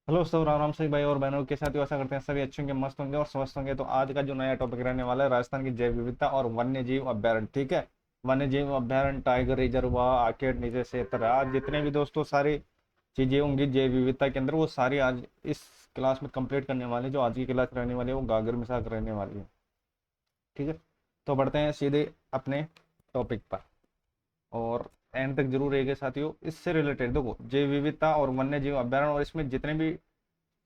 Hello सब राम राम सही भाई और बहनों के साथ आशा करते हैं सभी अच्छे होंगे, मस्त होंगे और स्वस्थ होंगे। तो आज का जो नया टॉपिक रहने वाला है राजस्थान की जैव विविधता और वन्य जीव अभ्यारण्य। ठीक है, वन्य जीव अभ्यारण्य, टाइगर रिजर्व, आर्किड, नीचे क्षेत्र, आज जितने भी दोस्तों सारी चीजें होंगी जैव विविधता के अंदर वो सारी आज इस क्लास में कंप्लीट करने वाले हैं। जो आज की क्लास रहने वाली है वो गागर मिसाक रहने वाली है। ठीक है, तो बढ़ते हैं सीधे अपने टॉपिक पर और एंड तक जरूर रहिएगा साथियों। इससे रिलेटेड देखो जैव विविधता और वन्य जीव अभ्यारण्य और इसमें जितने भी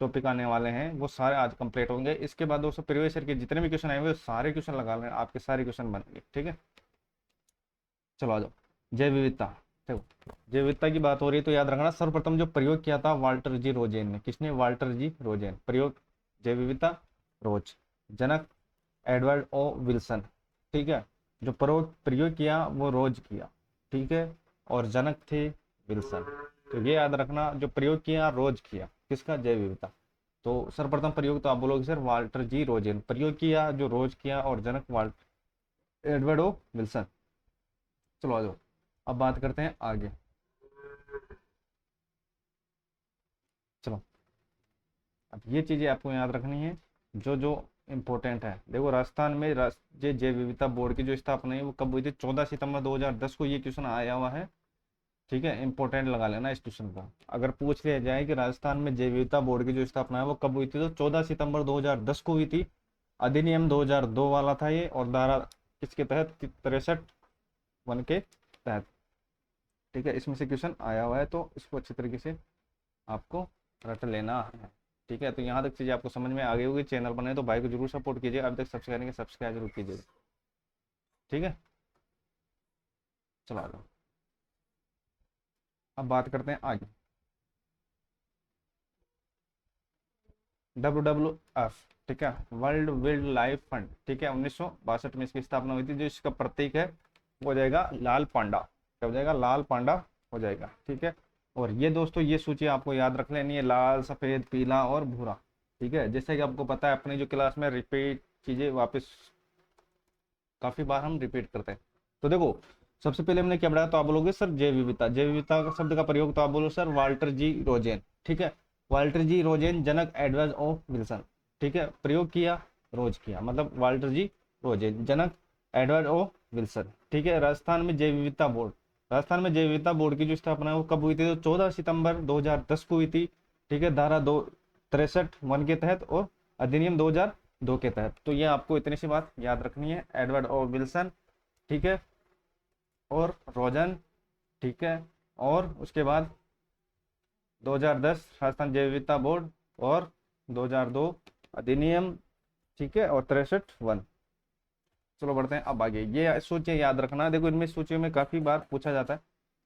टॉपिक आने वाले हैं वो सारे आज कंप्लीट होंगे। इसके बाद दोस्तों प्रीवियस ईयर के जितने भी क्वेश्चन आए हुए सारे क्वेश्चन लगा लें, आपके सारे क्वेश्चन बनेंगे। ठीक है, चलो आ जाओ। जैव विविधता, देखो जैव विविधता की बात हो रही है तो याद रखना सर्वप्रथम जो प्रयोग किया था वाल्टर जी रोजेन ने। किसने? वाल्टर जी रोजेन। प्रयोग जैव विविधता रोज। जनक एडवर्ड ओ विल्सन। ठीक है, जो प्रयोग प्रयोग किया वो रोज किया। ठीक है, और जनक थे विल्सन। तो ये याद रखना, जो प्रयोग किया रोज किया, किसका? जैव विविधता। तो सर्वप्रथम प्रयोग तो आप बोलोगे सर वाल्टर जी रोजेन। प्रयोग किया जो रोज किया और जनक वाल्ट एडवर्ड ओ विल्सन। चलो आ जाओ, अब बात करते हैं आगे। चलो, अब ये चीजें आपको याद रखनी है जो जो इम्पोर्टेंट है। देखो राजस्थान में राज्य जैव विविधता बोर्ड की जो स्थापना है वो कब हुई थी? 14 सितंबर 2010 को ये क्वेश्चन आया हुआ है। ठीक है, इंपॉर्टेंट लगा लेना इस क्वेश्चन को। अगर पूछ लिया जाए कि राजस्थान में जैव विविधता बोर्ड की जो स्थापना है वो कब हुई थी, तो 14 सितंबर 2010 को हुई थी। अधिनियम 2002 वाला था ये, और धारा किसके तहत? 63 के तहत। ठीक है, इसमें से क्वेश्चन आया हुआ है तो इसको अच्छी तरीके से आपको रट लेना है। ठीक है, तो यहाँ तक चीजें आपको समझ में आ गई होगी। चैनल बने तो भाई को जरूर सपोर्ट कीजिए, अभी तक सब्सक्राइब नहीं सब्सक्राइब जरूर कीजिए। ठीक है, चलो आ जाओ, अब बात करते हैं आगे। WWF, ठीक है, वर्ल्ड वाइल्ड लाइफ फंड। ठीक है, 1962 में इसकी स्थापना हुई थी। जो इसका प्रतीक है वो हो जाएगा लाल पांडा। क्या हो जाएगा? लाल पांडा हो जाएगा। ठीक है, और ये दोस्तों ये सूची आपको याद रख लेनी है, लाल, सफेद, पीला और भूरा। ठीक है, जैसे कि आपको पता है अपनी जो क्लास में रिपीट चीजें वापस काफी बार हम रिपीट करते हैं। तो देखो सबसे पहले हमने क्या पढ़ा, तो आप बोलोगे सर जैव विविधता। जैव विविधता का शब्द का प्रयोग तो आप बोलो सर वाल्टर जी रोजेन। ठीक है, वाल्टर जी रोजेन, जनक एडवर्ड ओ विल्सन। ठीक है, प्रयोग किया रोज किया, मतलब वाल्टर जी रोजेन, जनक एडवर्ड ओ विल्सन। ठीक है, राजस्थान में जैव विविधता बोर्ड। राजस्थान में जैव विविधता बोर्ड की जो स्थापना है वो कब हुई थी? तो 14 सितंबर 2010 को हुई थी। ठीक है, धारा 263 के तहत और अधिनियम 2002 के तहत। तो ये आपको इतनी सी बात याद रखनी है, एडवर्ड ओ विल्सन। ठीक है, और रोजन। ठीक है, और उसके बाद 2010 राजस्थान जैव विविधता बोर्ड, और 2002 अधिनियम। ठीक है, और 63 चलो बढ़ते हैं अब आगे। ये सूची याद रखना, देखो इनमें सूची में काफी बार पूछा जाता है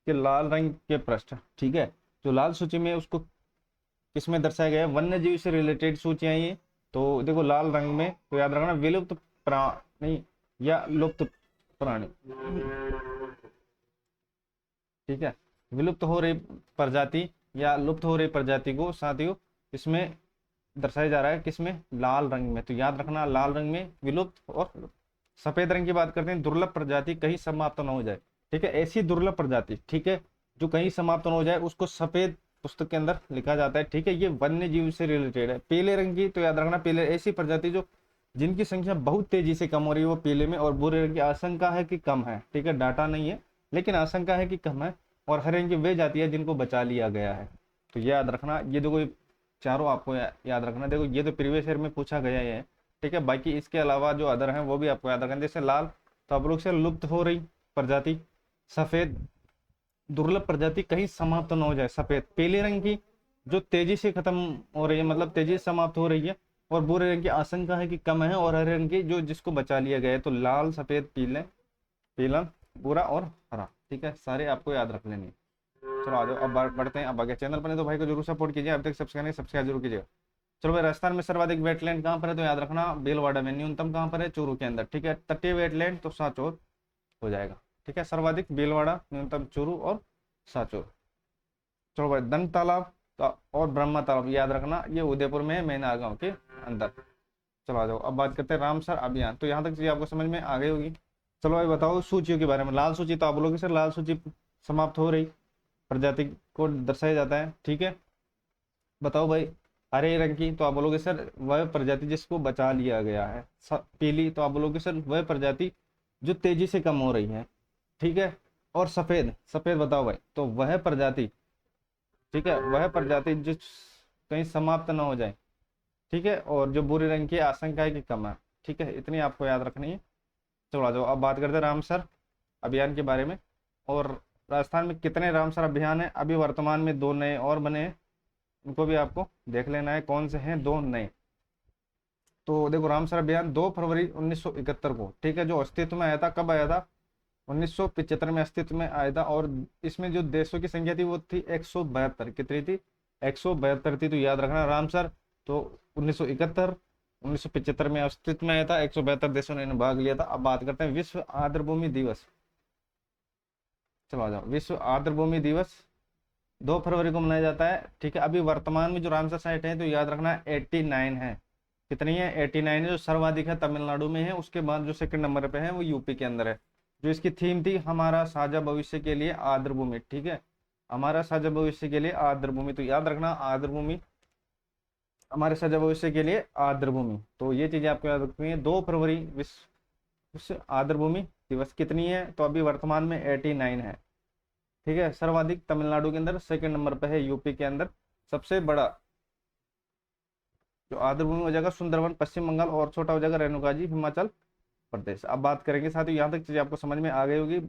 कि लाल रंग के पृष्ठ। ठीक है, जो लाल सूची में उसको किसमें दर्शाया गया है? वन्य जीव से रिलेटेड सूचियां ये। तो देखो लाल रंग में तो याद रखना विलुप्त प्राणी या लुप्त प्राणी। ठीक है, विलुप्त हो रही प्रजाति या लुप्त हो रही प्रजाति को साथियों इसमें दर्शाया जा रहा है किसमें? लाल रंग में। तो याद रखना लाल रंग में विलुप्त और लुप्त। सफेद रंग की बात करते हैं, दुर्लभ प्रजाति कहीं समाप्त न हो जाए। ठीक है, ऐसी दुर्लभ प्रजाति, ठीक है, जो कहीं समाप्त न हो जाए उसको सफेद पुस्तक के अंदर लिखा जाता है। ठीक है, ये वन्य जीव से रिलेटेड है। पीले रंग की तो याद रखना पीले ऐसी प्रजाति जो जिनकी संख्या बहुत तेजी से कम हो रही है वो पीले में, और भूरे रंग की आशंका है कि कम है। ठीक है, डाटा नहीं है लेकिन आशंका है कि कम है। और हरे रंग की वे जाति है जिनको बचा लिया गया है। तो ये याद रखना, ये देखो चारों आपको याद रखना। देखो ये तो प्रीवियस ईयर में पूछा गया है। ठीक है, बाकी इसके अलावा जो अदर हैं वो भी आपको याद रखना। जैसे लाल तो आप लोग से लुप्त हो रही प्रजाति, सफेद दुर्लभ प्रजाति कहीं समाप्त न हो जाए सफेद, पीले रंग की जो तेजी से खत्म हो रही है मतलब तेजी से समाप्त हो रही है, और भूरे रंग की आशंका है कि कम है, और हरे रंग की जो जिसको बचा लिया गया है। तो लाल, सफेद, पीले, पीला, भूरा और हरा। ठीक है, सारे आपको याद रख लेने। चलो आ जाओ, अब बढ़ते हैं अब आगे। चैनल पर तो भाई को जरूर सपोर्ट कीजिए, अब तक सब्सक्राइब नहीं सब्सक्राइब जरूर कीजिएगा। चलो भाई, राजस्थान में सर्वाधिक वेटलैंड कहाँ पर है? तो याद रखना भीलवाड़ा में। न्यूनतम कहाँ पर है? चूरू के अंदर। ठीक है, तटीय वेटलैंड तो सांचौर हो जाएगा। ठीक है, सर्वाधिक भीलवाड़ा, न्यूनतम चूरू और सांचौर। चलो भाई, दंग तालाब और ब्रह्मा तालाब याद रखना, ये उदयपुर में है, मैना गांव के अंदर। चलो आ जाओ, अब बात करते हैं रामसर अभियान। तो यहाँ तक चीजें आपको समझ में आ गई होगी। चलो भाई बताओ सूचियों के बारे में। लाल सूची तो आप बोलोगे सर लाल सूची समाप्त हो रही प्रजाति को दर्शाया जाता है। ठीक है, बताओ भाई हरे रंग की तो आप बोलोगे सर वह प्रजाति जिसको बचा लिया गया है। पीली तो आप बोलोगे सर वह प्रजाति जो तेजी से कम हो रही है। ठीक है। और सफेद, सफेद बताओ भाई, तो वह प्रजाति, ठीक है, वह प्रजाति जो कहीं समाप्त ना हो जाए। ठीक है। और जो बुरे रंग की आशंका है कि कम है। ठीक है, इतनी आपको याद रखनी है। चलो आ जाओ, अब बात करते हैं रामसर अभियान के बारे में। और राजस्थान में कितने रामसर अभियान है? अभी वर्तमान में 2 नए और बने हैं, उनको भी आपको देख लेना है कौन से हैं 2 नए। तो देखो, रामसर अभियान 2 फरवरी 1971 को, ठीक है, जो अस्तित्व में आया था। कब आया था? 1975 में अस्तित्व में आया था। और इसमें जो देशों की संख्या थी वो थी 172। कितनी थी? 172 थी। तो याद रखना रामसर तो 1971, 1975 में अस्तित्व में आया था। 172 देशों ने भाग लिया था। अब बात करते हैं विश्व आर्द्रभूमि दिवस। चलो आ जाओ, विश्व आर्द्रभूमि दिवस 2 फरवरी को मनाया जाता है। ठीक है। अभी वर्तमान में जो रामसर साइट है तो याद रखना 89 है। कितनी है? 89 है। जो सर्वाधिक है तमिलनाडु में है, उसके बाद जो सेकंड नंबर पे है वो यूपी के अंदर है। जो इसकी थीम थी, हमारा साझा भविष्य के लिए आर्द्रभूमि। ठीक है, हमारा साझा भविष्य के लिए आर्द्रभूमि। तो याद रखना आर्द्रभूमि, हमारे साझा भविष्य के लिए आर्द्रभूमि। तो ये चीजें आपको याद रखनी है। 2 फरवरी विश्व विश्व आर्द्रभूमि दिवस। कितनी है? तो अभी वर्तमान में 89 है। ठीक है। सर्वाधिक तमिलनाडु के अंदर, सेकंड नंबर पे है यूपी के अंदर। सबसे बड़ा जो आर्द्रभूमि हो जाएगा सुंदरवन पश्चिम बंगाल, और छोटा हो जाएगा रेणुका जी हिमाचल प्रदेश। अब बात करेंगे साथियों, यहाँ तक चीजें आपको समझ में आ गई होगी।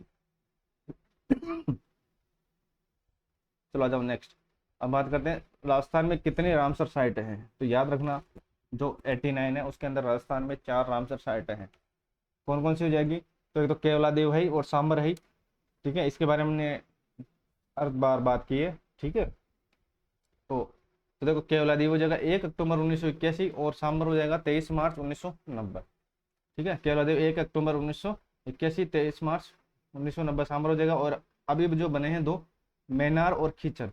चलो आ जाओ नेक्स्ट। अब बात करते हैं राजस्थान में कितने रामसर साइट हैं। तो याद रखना जो 89 है उसके अंदर राजस्थान में 4 रामसर साइट हैं। कौन कौन सी हो जाएगी? तो एक तो केवलादेव है और सांबर है। ठीक है, इसके बारे में हमने अर्ध बार बात की है। ठीक है। तो देखो, केवलादेव हो जाएगा 1 अक्टूबर 1981, और सांबर हो जाएगा 23 मार्च 1990। ठीक है, केवलादेव 1 अक्टूबर 1981, 23 मार्च 1990 सांबर हो जाएगा। और अभी जो बने हैं 2, मैनार और खीचन।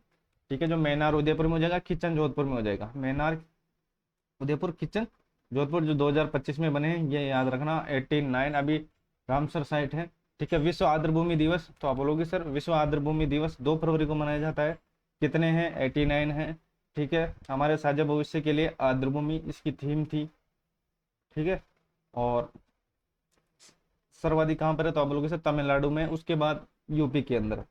ठीक है, जो मैनार उदयपुर में हो जाएगा, खीचन जोधपुर में हो जाएगा। मैनार उदयपुर, खीचन जोधपुर, जो 2025 में बने हैं, ये याद रखना। 89 अभी रामसर साइट है। ठीक है। विश्व आर्द्रभूमि दिवस, तो आप बोलोगे सर विश्व आर्द्रभूमि दिवस 2 फरवरी को मनाया जाता है। कितने हैं? 89 है। ठीक है, हमारे साझा भविष्य के लिए आर्द्रभूमि इसकी थीम थी। ठीक है। और सर्वाधिक कहाँ पर है? तो आप बोलोगे सर तमिलनाडु में, उसके बाद यूपी के अंदर।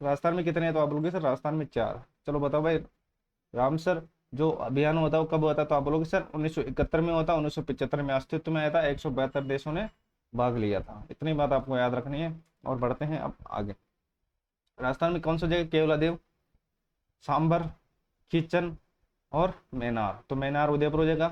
राजस्थान में कितने हैं? तो आप बोलोगे सर राजस्थान में 4। चलो बताओ भाई, रामसर जो अभियान होता है वो कब होता है? तो आप बोलोगे सर 1971 में होता है। 1975 में अस्तित्व में आया था। 172 देशों ने भाग लिया था। इतनी बात आपको याद रखनी है। और बढ़ते हैं अब आगे। राजस्थान में कौन सा जगह? केवलादेव, सांबर, किचन और मैनार। तो मैनार उदयपुर हो जाएगा,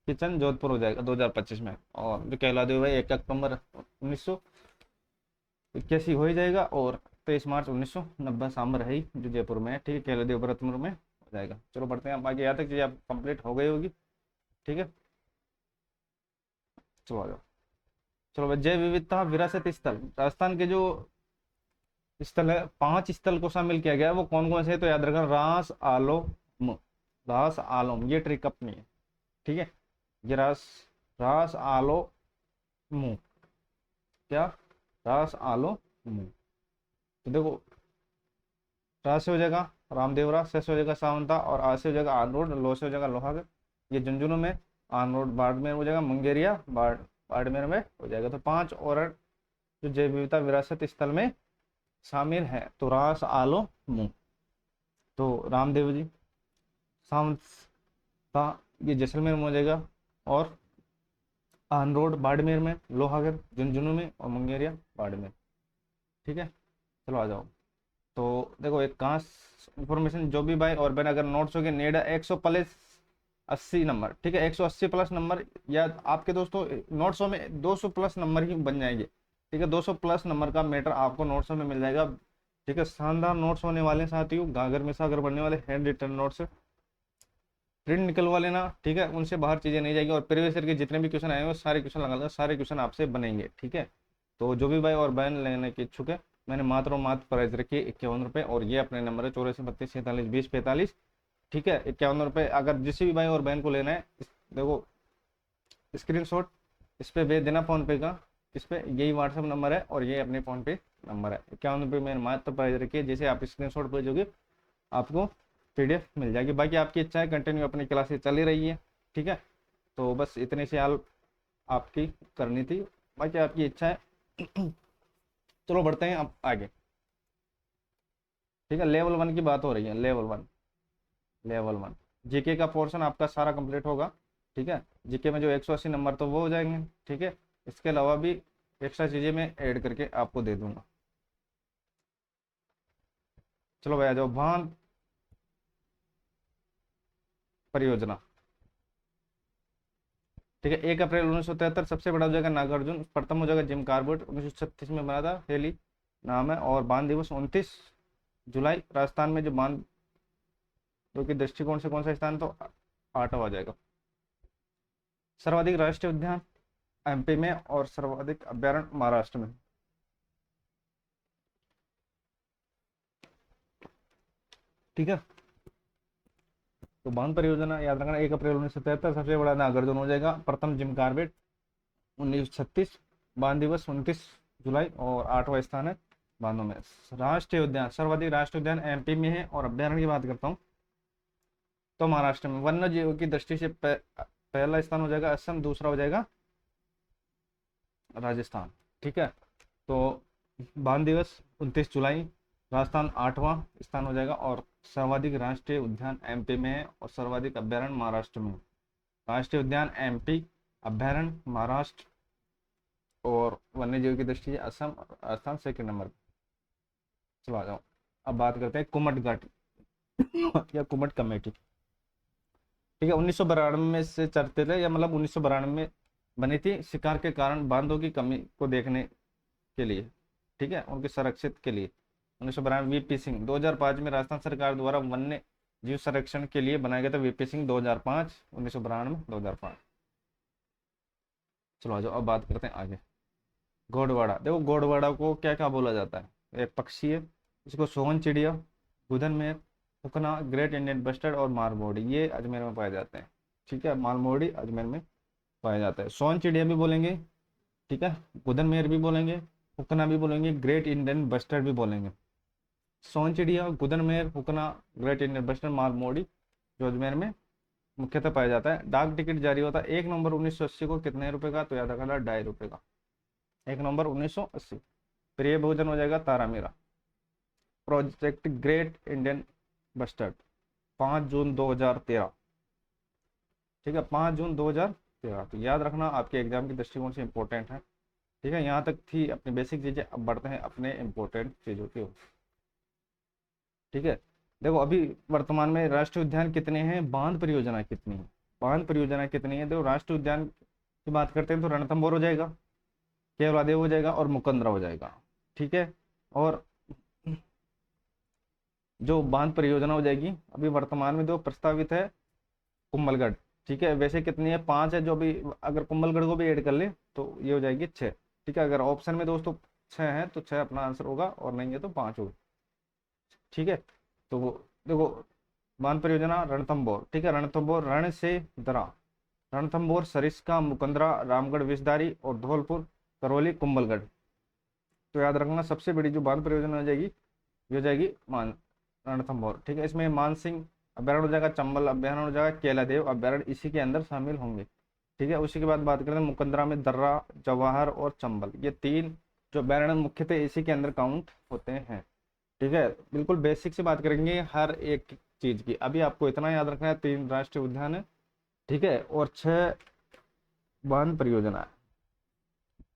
किचन जोधपुर हो जाएगा 2025 में। और जो केवलादेव है 1 अक्टूबर 1981 हो ही जाएगा। और 23 मार्च 1990 सांबर है ही, जो जयपुर में है। ठीक है, केवलादेव भरतपुर में हो जाएगा। चलो बढ़ते हैं बाकी, यहाँ तक चीज़ें आप कंप्लीट हो गई होगी। ठीक है। चलो आ जाओ। चलो भाई, जैव विविधता विरासत स्थल। राजस्थान के जो स्थल है, 5 स्थल को शामिल किया गया है। वो कौन कौन से है? तो याद रखना, रास आलोम, रास आलोम ये ट्री कंपनी है। ठीक है, ये रास आलो मुंह, क्या? रास आलो मुंह। तो देखो, रास से हो जाएगा रामदेवरा, से हो जाएगा सावंता, और आ से हो जाएगा आन रोड, लो से हो जाएगा लोहागढ़। ये झुंझुनू में, आन रोड बाड़मेर हो जाएगा, मुंगेरिया बाड़मेर में हो जाएगा। तो 5 और जो जैव विविधता विरासत स्थल में शामिल है। तो रास आलो मुंह, तो रामदेव जी, सावंता ये जैसलमेर में हो जाएगा, और आन रोड बाड़मेर में, लोहागढ़ झुंझुनू में, और मुंगेरिया बाड़मेर। ठीक है। चलो आ जाओ। तो देखो, एक कांस इंफॉर्मेशन जो भी भाई और बहन अगर नोट्स हो गए, नेडा 100 प्लस 80 नंबर। ठीक है, 180 प्लस नंबर, या आपके दोस्तों नोट्सों में 200 प्लस नंबर ही बन जाएंगे। ठीक है, 200 प्लस नंबर का मैटर आपको नोट्सों में मिल जाएगा। ठीक है, शानदार नोट्स होने वाले साथियों, गागर में सागर बनने वाले हैंड रिटन नोट्स। प्रिंट निकलवा लेना। ठीक है, उनसे बाहर चीजें नहीं जाएगी। और प्रीवियस ईयर के जितने भी क्वेश्चन आए हैं सारे क्वेश्चन लगा, सारे क्वेश्चन आपसे बनेंगे। ठीक है, तो जो भी भाई और बहन लेने के इच्छुक है, मैंने मात्र और मात्र प्राइस रखी है 51 रुपये। और ये अपने नंबर है 84 32 46 20 45। ठीक है, 51 रुपये। अगर जिस भी भाई और बहन को लेना है, देखो स्क्रीनशॉट इस पे भेज देना फोन पे का। इस पे यही व्हाट्सएप नंबर है और ये अपने फोन पे नंबर है। 51 रुपये मैंने मात्र प्राइस रखी है। जैसे आप स्क्रीनशॉट भेजोगे, आपको PDF मिल जाएगी। बाकी आपकी इच्छा है, कंटिन्यू अपनी क्लासेस चल ही रही है, ठीक है। तो बस इतनी सी हाल आपकी करनी थी, बाकी आपकी इच्छा है। चलो बढ़ते हैं अब आगे, ठीक है। लेवल 1 की बात हो रही है, लेवल 1 जीके का पोर्शन आपका सारा कंप्लीट होगा, ठीक है। जीके में जो 180 नंबर तो वो हो जाएंगे, ठीक है। इसके अलावा भी एक्स्ट्रा चीज़ें मैं ऐड करके आपको दे दूंगा। चलो भाई आ जाओ, बांध परियोजना, ठीक है। 1 अप्रैल 1973 सबसे बड़ा हो जाएगा नागार्जुन, प्रथम हो जाएगा जिम कार्बेट, 1936 में बना था, हेली नाम है। और बांध दिवस 29 जुलाई, राजस्थान में जो बांध के दृष्टिकोण से कौन सा स्थान, तो 8वां आ जाएगा। सर्वाधिक राष्ट्रीय उद्यान MP में और सर्वाधिक अभ्यारण्य महाराष्ट्र में, ठीक है। तो बांध परियोजना याद रखना, 1 अप्रैल 1973 सबसे बड़ा नागार्जुन हो जाएगा, प्रथम जिम कार्बेट 1936, बांध दिवस 29 जुलाई, और 8वां स्थान है बांधों में। राष्ट्रीय उद्यान, सर्वाधिक राष्ट्रीय उद्यान MP में है, और अभ्यारण्य की बात करता हूँ तो महाराष्ट्र में। वन्य जीवों की दृष्टि से पहला स्थान हो जाएगा असम, दूसरा हो जाएगा राजस्थान, ठीक है। तो बांध दिवस 29 जुलाई, राजस्थान 8वां स्थान हो जाएगा, और सर्वाधिक राष्ट्रीय उद्यान MP में है, और सर्वाधिक अभ्यारण्य महाराष्ट्र में। राष्ट्रीय उद्यान MP, अभ्यारण्य महाराष्ट्र, और वन्य जीव की दृष्टि से असम, राजस्थान सेकंड नंबर पे। चलो आ जाओ, अब बात करते हैं कुमट घाटी या कुमट कमेटी, ठीक है। 1992 में से चलते थे, या मतलब 1992 में बनी थी, शिकार के कारण बांधों की कमी को देखने के लिए, ठीक है, उनके संरक्षित के लिए। 1992 VP सिंह, 2005 में राजस्थान सरकार द्वारा वन्य जीव संरक्षण के लिए बनाया गया था VP सिंह 2005, 1992 2005। चलो आ जाओ, अब बात करते हैं आगे। गोडवाड़ा, देखो गोडवाड़ा को क्या क्या बोला जाता है, एक पक्षी है, इसको सोहन चिड़िया, गुदनमेर, फुकना, ग्रेट इंडियन बस्टर्ड और मालमोड़ी, ये अजमेर में पाए जाते हैं, ठीक है। मालमोड़ी अजमेर में पाया जाता है। सोहन चिड़िया भी बोलेंगे, ठीक है, गुदनमेर भी बोलेंगे, फुकना भी बोलेंगे, ग्रेट इंडियन बस्टर्ड भी बोलेंगे। सोहन चिड़िया, गुदनमेर, फुकना, ग्रेट इंडियन बस्टर्ड, मालमोड़ी जो अजमेर में मुख्यतः पाया जाता है। डाक टिकट जारी होता है 1 नवंबर 1980 को, कितने रुपए का, तो याद रखना 2.5 रुपए का, 1 नवंबर 1980। प्रिय भोजन हो जाएगा तारा मीरा। प्रोजेक्ट ग्रेट इंडियन बस्टर्ड 5 जून 2013, ठीक है, 5 जून 2013। तो याद रखना, आपके एग्जाम के दृष्टिकोण से इंपॉर्टेंट है, ठीक है। यहाँ तक थी अपनी बेसिक चीजें, अब बढ़ते हैं अपने इंपॉर्टेंट चीजों की ओर, ठीक है। देखो अभी वर्तमान में राष्ट्रीय उद्यान कितने हैं, बांध परियोजना कितनी है, बांध परियोजना कितनी है। देखो राष्ट्रीय उद्यान की बात करते हैं तो रणथंभौर हो जाएगा, केवलादेव हो जाएगा, और मुकंदरा हो जाएगा, ठीक है। और जो बांध परियोजना हो जाएगी अभी वर्तमान में जो प्रस्तावित है, कुंभलगढ़, ठीक है। वैसे कितनी है, 5 है, जो भी अगर कुंभलगढ़ को भी ऐड कर ले तो ये हो जाएगी 6, ठीक है। अगर ऑप्शन में दोस्तों 6 है तो 6 अपना आंसर होगा, और नहीं है तो 5 होगा, ठीक है। तो देखो बांध परियोजना रणथंभौर, ठीक है, रणथंभौर, रण से दरा, रणथंभौर, सरिस्का, मुकंदरा, रामगढ़ विषधारी, और धौलपुर, करौली, कुंभलगढ़। तो याद रखना सबसे बड़ी जो बांध परियोजना हो जाएगी ये हो जाएगी रणथंभौर, ठीक है। इसमें मानसिंह अभ्यारण्य हो जाएगा, चंबल अभ्यारण्य हो जाएगा, केलादेव अभ्यारण्य इसी के अंदर शामिल होंगे, ठीक है। उसी के बाद बात करते हैं मुकंदरा में दर्रा, जवाहर और चंबल, ये 3 जो अभ्यारण्य मुख्यतः इसी के अंदर काउंट होते हैं, ठीक है। बिल्कुल बेसिक से बात करेंगे हर एक चीज की। अभी आपको इतना याद रखना है, 3 राष्ट्रीय उद्यान है, ठीक है, और 6 बांध परियोजना है,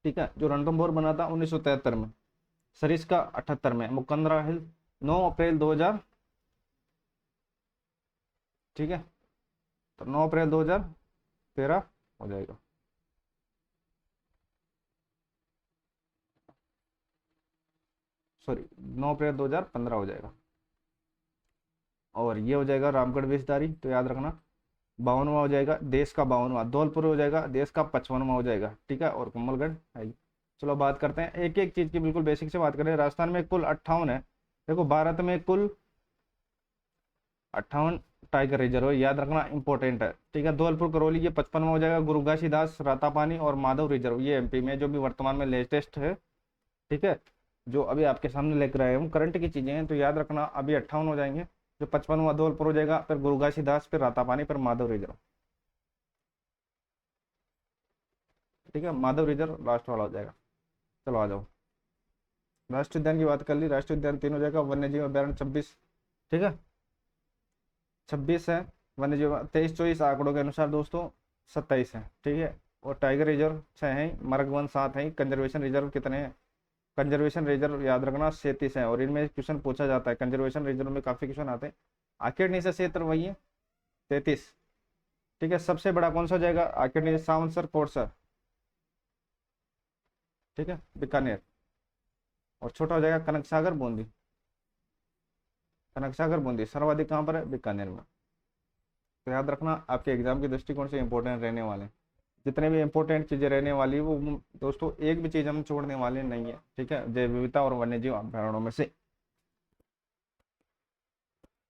ठीक है। जो रणथंभौर बना था 1973 में, सरिस्का 78 में, मुकंदरा हिल 9 अप्रैल 2000, ठीक है। तो 9 अप्रैल 2013 हो जाएगा। सॉरी 9 अप्रैल 2015 हो जाएगा। और ये हो जाएगा रामगढ़ विषधारी, तो याद रखना 52वां हो जाएगा, देश का 52वां। धौलपुर हो जाएगा, देश का 55वां हो जाएगा, ठीक है। और कुंभलगढ़ है। चलो बात करते हैं एक एक चीज की, बिल्कुल बेसिक से बात करें। राजस्थान में कुल 58 है, देखो भारत में कुल 58 टाइगर रिजर्व है, याद रखना इंपॉर्टेंट है, ठीक है। धौलपुर करौली ये 55वां हो जाएगा। गुरु घासीदास, रातापानी और माधव रिजर्व ये MP में, जो भी वर्तमान में लेटेस्ट है, ठीक है, जो अभी आपके सामने लेकर आए हूँ, करंट की चीजें हैं, तो याद रखना अभी 58 हो जाएंगे। जो फिर 55वां धौलपुर हो जाएगा, फिर गुरु घासीदास, फिर रातापानी, फिर माधव रिजर्व। ठीक है, माधव रिजर्व लास्ट वाला हो जाएगा। चलो आ जाओ, राष्ट्रीय उद्यान की बात कर ली, राष्ट्रीय उद्यान 3 हो जाएगा, वन्य जीव अभ्यारण्य 26। ठीक है, 26 है, वन्य जीव 23-24 आंकड़ों के अनुसार दोस्तों 27 है। ठीक है, और टाइगर रिजर्व 6 है, मर्ग वन 7 है, कंजर्वेशन रिजर्व कितने हैं? कंजर्वेशन रिजर्व याद रखना 37 है, और इनमें क्वेश्चन पूछा जाता है, कंजर्वेशन रिजर्व में काफी क्वेश्चन आते हैं। आखिर नीचे क्षेत्र वही है 33। ठीक है, सबसे बड़ा कौन सा हो जाएगा? आखिर नीचे सावंतसर कोरसर। ठीक है, बीकानेर। और छोटा हो जाएगा कनक सागर बूंदी। कनक सागर बूंदी सर्वाधिक कहाँ पर है? बीकानेर में। तो याद रखना आपके एग्जाम के दृष्टिकोण से इंपॉर्टेंट रहने वाले हैं, जितने भी इंपॉर्टेंट चीजें रहने वाली है वो दोस्तों एक भी चीज हम छोड़ने वाले नहीं है। ठीक है, जैव विविधता और वन्य जीव अभ्यारण्यों में से।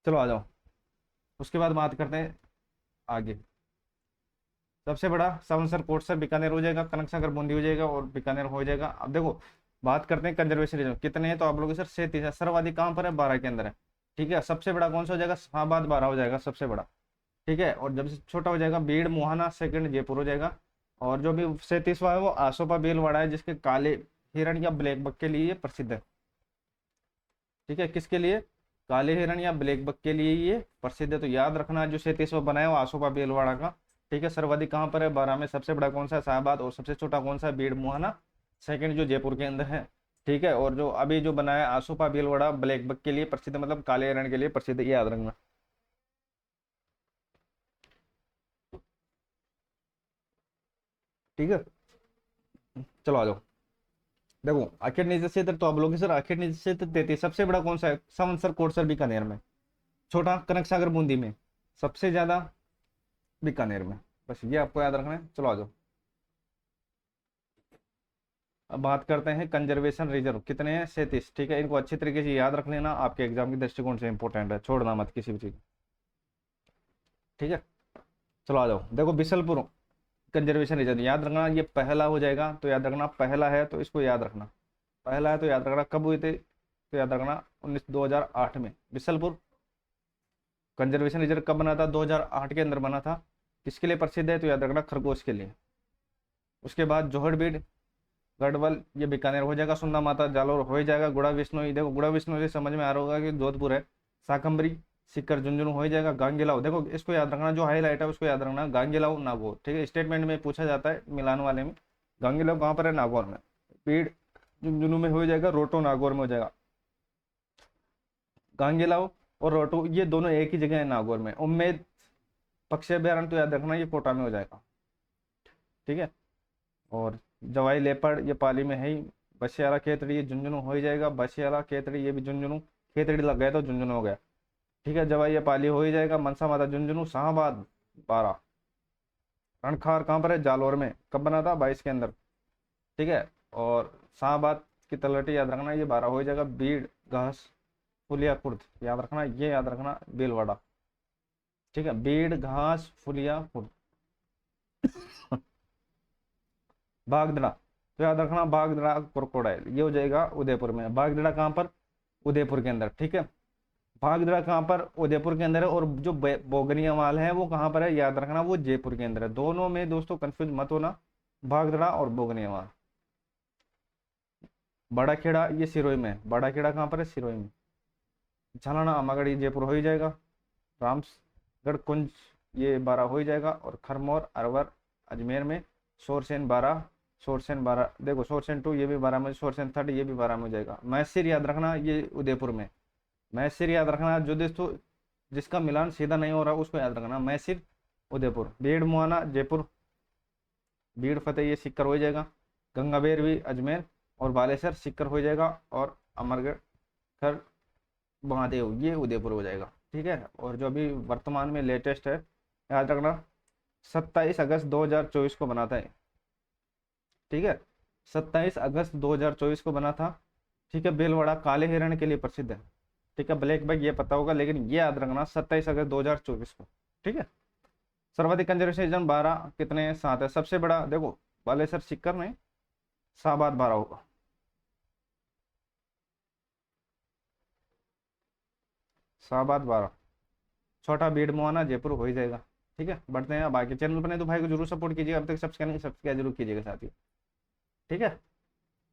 चलो आ जाओ, उसके बाद बात करते हैं आगे। सबसे बड़ा सावंतसर कोटसर बीकानेर हो जाएगा, कनक सागर बूंदी हो जाएगा, और बीकानेर हो जाएगा। अब देखो बात करते हैं कंजर्वेशन रीजन कितने हैं, तो आप लोग सर 37 है। सर्वाधिक कहाँ पर है? 12 के अंदर है। ठीक है, सबसे बड़ा कौन सा हो जाएगा? शाहबाद 12 हो जाएगा सबसे बड़ा। ठीक है, और जब से छोटा हो जाएगा बीड़ मुहाना, सेकंड जयपुर हो जाएगा। और जो भी 37वां है वो आसोपा बेलवाड़ा है, जिसके काले हिरण या ब्लैक बक के लिए ये प्रसिद्ध है। ठीक है, किसके लिए? काले हिरण या ब्लैक बक के लिए ये प्रसिद्ध है। तो याद रखना जो 37वां बनाया वो आसोपा बेलवाड़ा का। ठीक है, सर्वाधिक कहाँ पर है? 12 में। सबसे बड़ा कौन सा है? शाहबाद। और सबसे छोटा कौन सा है? बीड़ मुहाना, सेकंड जो जयपुर के अंदर है। ठीक है, और जो अभी जो बनाया आसोपा बेलवाड़ा ब्लैक बक के लिए प्रसिद्ध, मतलब काले हिरण के लिए प्रसिद्ध, ये याद रखना। ठीक है, चलो आ जाओ। देखो आखिर निजी क्षेत्र तो आप लोग सर आखिर निजी क्षेत्र 33। सबसे बड़ा कौन सा है? सावंतसर कोटसर बीकानेर में। छोटा कनक सागर बूंदी में। सबसे ज्यादा बीकानेर में। बस ये आपको याद रखना है। चलो आ जाओ, अब बात करते हैं कंजर्वेशन रिजर्व कितने हैं? 37। ठीक है, इनको अच्छी तरीके से याद रख लेना, आपके एग्जाम के दृष्टिकोण से इंपॉर्टेंट है, छोड़ना मत किसी भी चीज। ठीक है, चलो आ जाओ। देखो बिशलपुर कंजर्वेशन रिजर्व याद रखना, ये पहला हो जाएगा, तो याद रखना पहला है तो इसको याद रखना। पहला है तो याद रखना। कब हुए थे? तो याद रखना 2008 में बिशलपुर कंजर्वेशन रिजर्व कब बना था? 2008 के अंदर बना था। किसके लिए प्रसिद्ध है? तो याद रखना खरगोश के लिए। उसके बाद जोहड़बीड़ गढ़वाल ये बीकानेर हो जाएगा। सुंदा माता जालोर हो ही जाएगा। गुड़ा विष्णु देखो, गुड़ा विष्णु से समझ में आ रहा होगा कि जोधपुर है। शाकंभरी सीकर झुंझुनू हो ही जाएगा। गांगेलाव देखो इसको याद रखना, जो हाईलाइट है उसको याद रखना, गांगेलाव नागौर। ठीक है, स्टेटमेंट में पूछा जाता है मिलान वाले में। गांगेलाव कहाँ पर है? नागौर में। पीड़ झुंझुनू में हो जाएगा, रोटो नागौर में हो जाएगा। गांगेलाव और रोटो ये दोनों एक ही जगह है नागौर में। उम्मेद पक्षी अभ्यारण्य तो याद रखना ये कोटा में हो जाएगा। ठीक है, और जवाई लेपर्ड ये पाली में है ही। बसियाला खेतड़ी ये झुंझुनू हो ही जाएगा। बसियाला खेतड़ी ये भी झुंझुनू, खेतड़ी लग गया तो झुंझुनू हो गया। ठीक है, जवाई ये पाली हो ही जाएगा। मनसा माता झुंझुनू। शाहबाद 12। रणखार कहाँ पर है? जालोर में। कब बना था? 22 के अंदर। ठीक है, और शाहबाद की तलहटी याद रखना ये 12 हो ही जाएगा। बीड़ घास फुलिया कुर्द याद रखना, ये याद रखना बेलवाड़ा। ठीक है, बीड़ घास फुलिया कुर्द। बागदड़ा तो याद रखना बागदड़ा क्रोकोडाइल ये हो जाएगा उदयपुर में। बागदड़ा कहाँ पर? उदयपुर के अंदर। ठीक है, बागदड़ा कहाँ पर? उदयपुर के अंदर है। और जो बोगनिया माल है वो कहाँ पर है? याद रखना वो जयपुर के अंदर है। दोनों में दोस्तों कंफ्यूज मत होना, बागदड़ा और बोगनिया माल। बड़ा खेड़ा ये सिरोही में है। बड़ा खेड़ा कहाँ पर है? सिरोही में। झालाना आमागढ़ ये जयपुर हो ही जाएगा। रामगढ़ कुंज ये 12 हो ही जाएगा। और खरमौर अरवर अजमेर में। शोरसेन 12। शोरसेन 12 देखो, शोरसेन 2 ये भी 12 में। शोरसेन 3 ये भी 12 में हो जाएगा। मैसिर याद रखना ये उदयपुर में। मैसिर याद रखना, जो दोस्तों जिसका मिलान सीधा नहीं हो रहा उसको याद रखना। मैसिर उदयपुर। बीड़ मुआना जयपुर। बीड़ फतेह ये सिक्कर हो जाएगा। गंगाबेर भी अजमेर। और बालेसर सिक्कर हो जाएगा। और अमरगढ़ खर महादेव ये उदयपुर हो जाएगा। ठीक है, और जो अभी वर्तमान में लेटेस्ट है याद रखना 27 अगस्त 2024 को बना था। ठीक है, 27 अगस्त 2024 को बना था। ठीक है, बेलवाड़ा काले हिरण के लिए प्रसिद्ध है। ठीक है, ब्लैक बैग ये पता होगा, लेकिन ये याद रखना 27 अगस्त 2024 को। ठीक है, सर्वाधिक कंजर्वेशन 12 कितने? 7 है। सबसे बड़ा देखो बालेसर सिक्कर में। शाहबाद 12 होगा। शाहबाद 12। छोटा बीड़ मुआना जयपुर हो ही जाएगा। ठीक है, बढ़ते हैं अब आगे। चैनल बने तो भाई को जरूर सपोर्ट कीजिएगा, अब तक सब्सक्राइब नहीं सब्सक्राइब जरूर कीजिएगा साथियों। ठीक है,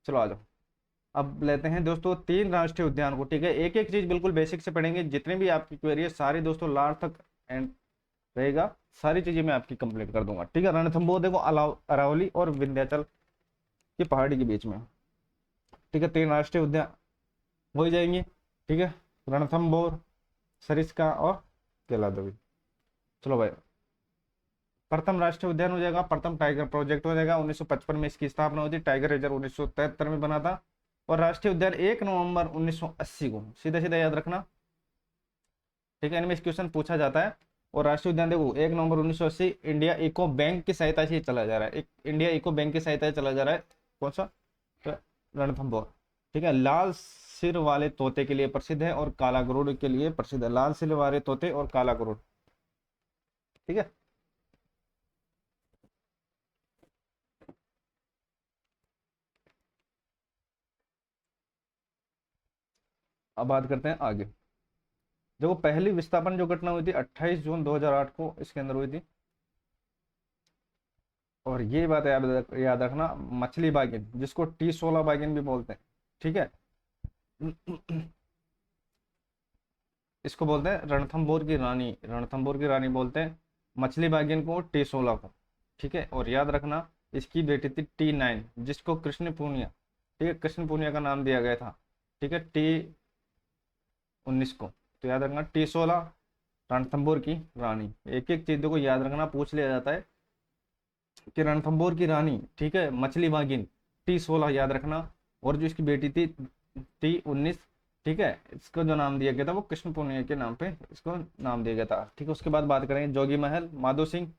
चलो आ जाओ। अब लेते हैं दोस्तों 3 राष्ट्रीय उद्यान को। ठीक है, एक एक चीज बिल्कुल बेसिक से पढ़ेंगे, जितने भी आपकी क्वेरी है सारी दोस्तों लास्ट तक एंड रहेगा, सारी चीजें मैं आपकी कंप्लीट कर दूंगा। ठीक है, रणथंभौर देखो अरावली और विंध्याचल की पहाड़ी के बीच में। ठीक है, 3 राष्ट्रीय उद्यान हो ही जाएंगे। ठीक है, रणथंभौर, सरिस्का और केलादेवी। चलो भाई, प्रथम राष्ट्रीय उद्यान हो जाएगा, प्रथम टाइगर प्रोजेक्ट हो जाएगा, 1955 में इसकी स्थापना हुई थी। टाइगर रिजर्व 1973 में बना था। और राष्ट्रीय उद्यान 1 नवंबर 1980 को, सीधा सीधा याद रखना। ठीक है, इनमें क्वेश्चन पूछा जाता है। और राष्ट्रीय उद्यान देखो 1 नवंबर 1980 इंडिया इको बैंक की सहायता से चला जा रहा है। इंडिया इको बैंक की सहायता से चला जा रहा है। कौन सा? तो रणथंभौर। ठीक है, लाल सिर वाले तोते के लिए प्रसिद्ध है और काला गरुड़ के लिए प्रसिद्ध है। लाल सिर वाले तोते और काला गरुड़। ठीक है, अब बात करते हैं आगे। जो पहली विस्थापन जो घटना हुई थी 28 जून 2008 को इसके अंदर हुई थी। और ये बात याद रखना, मछली बागिन जिसको T16 बागिन भी बोलते हैं। ठीक है, इसको बोलते हैं रणथंभौर की रानी। रणथंभौर की रानी बोलते हैं मछली बागिन को, T16 को। ठीक है, और याद रखना इसकी बेटी थी T9 जिसको कृष्ण पूर्णिया, ठीक है, कृष्ण पूर्णिया का नाम दिया गया था। ठीक है, T19 को। तो याद रखना T16 रणथंभौर की रानी। एक एक चीजों को याद रखना, पूछ लिया जाता है कि रणथंभौर की रानी, ठीक है, मछली बागिन T16 याद रखना। और जो इसकी बेटी थी T19। ठीक है, इसको जो नाम दिया गया था वो कृष्ण पूर्णिया के नाम पे इसको नाम दिया गया था। ठीक है, उसके बाद बात करेंगे जोगी महल माधो सिंह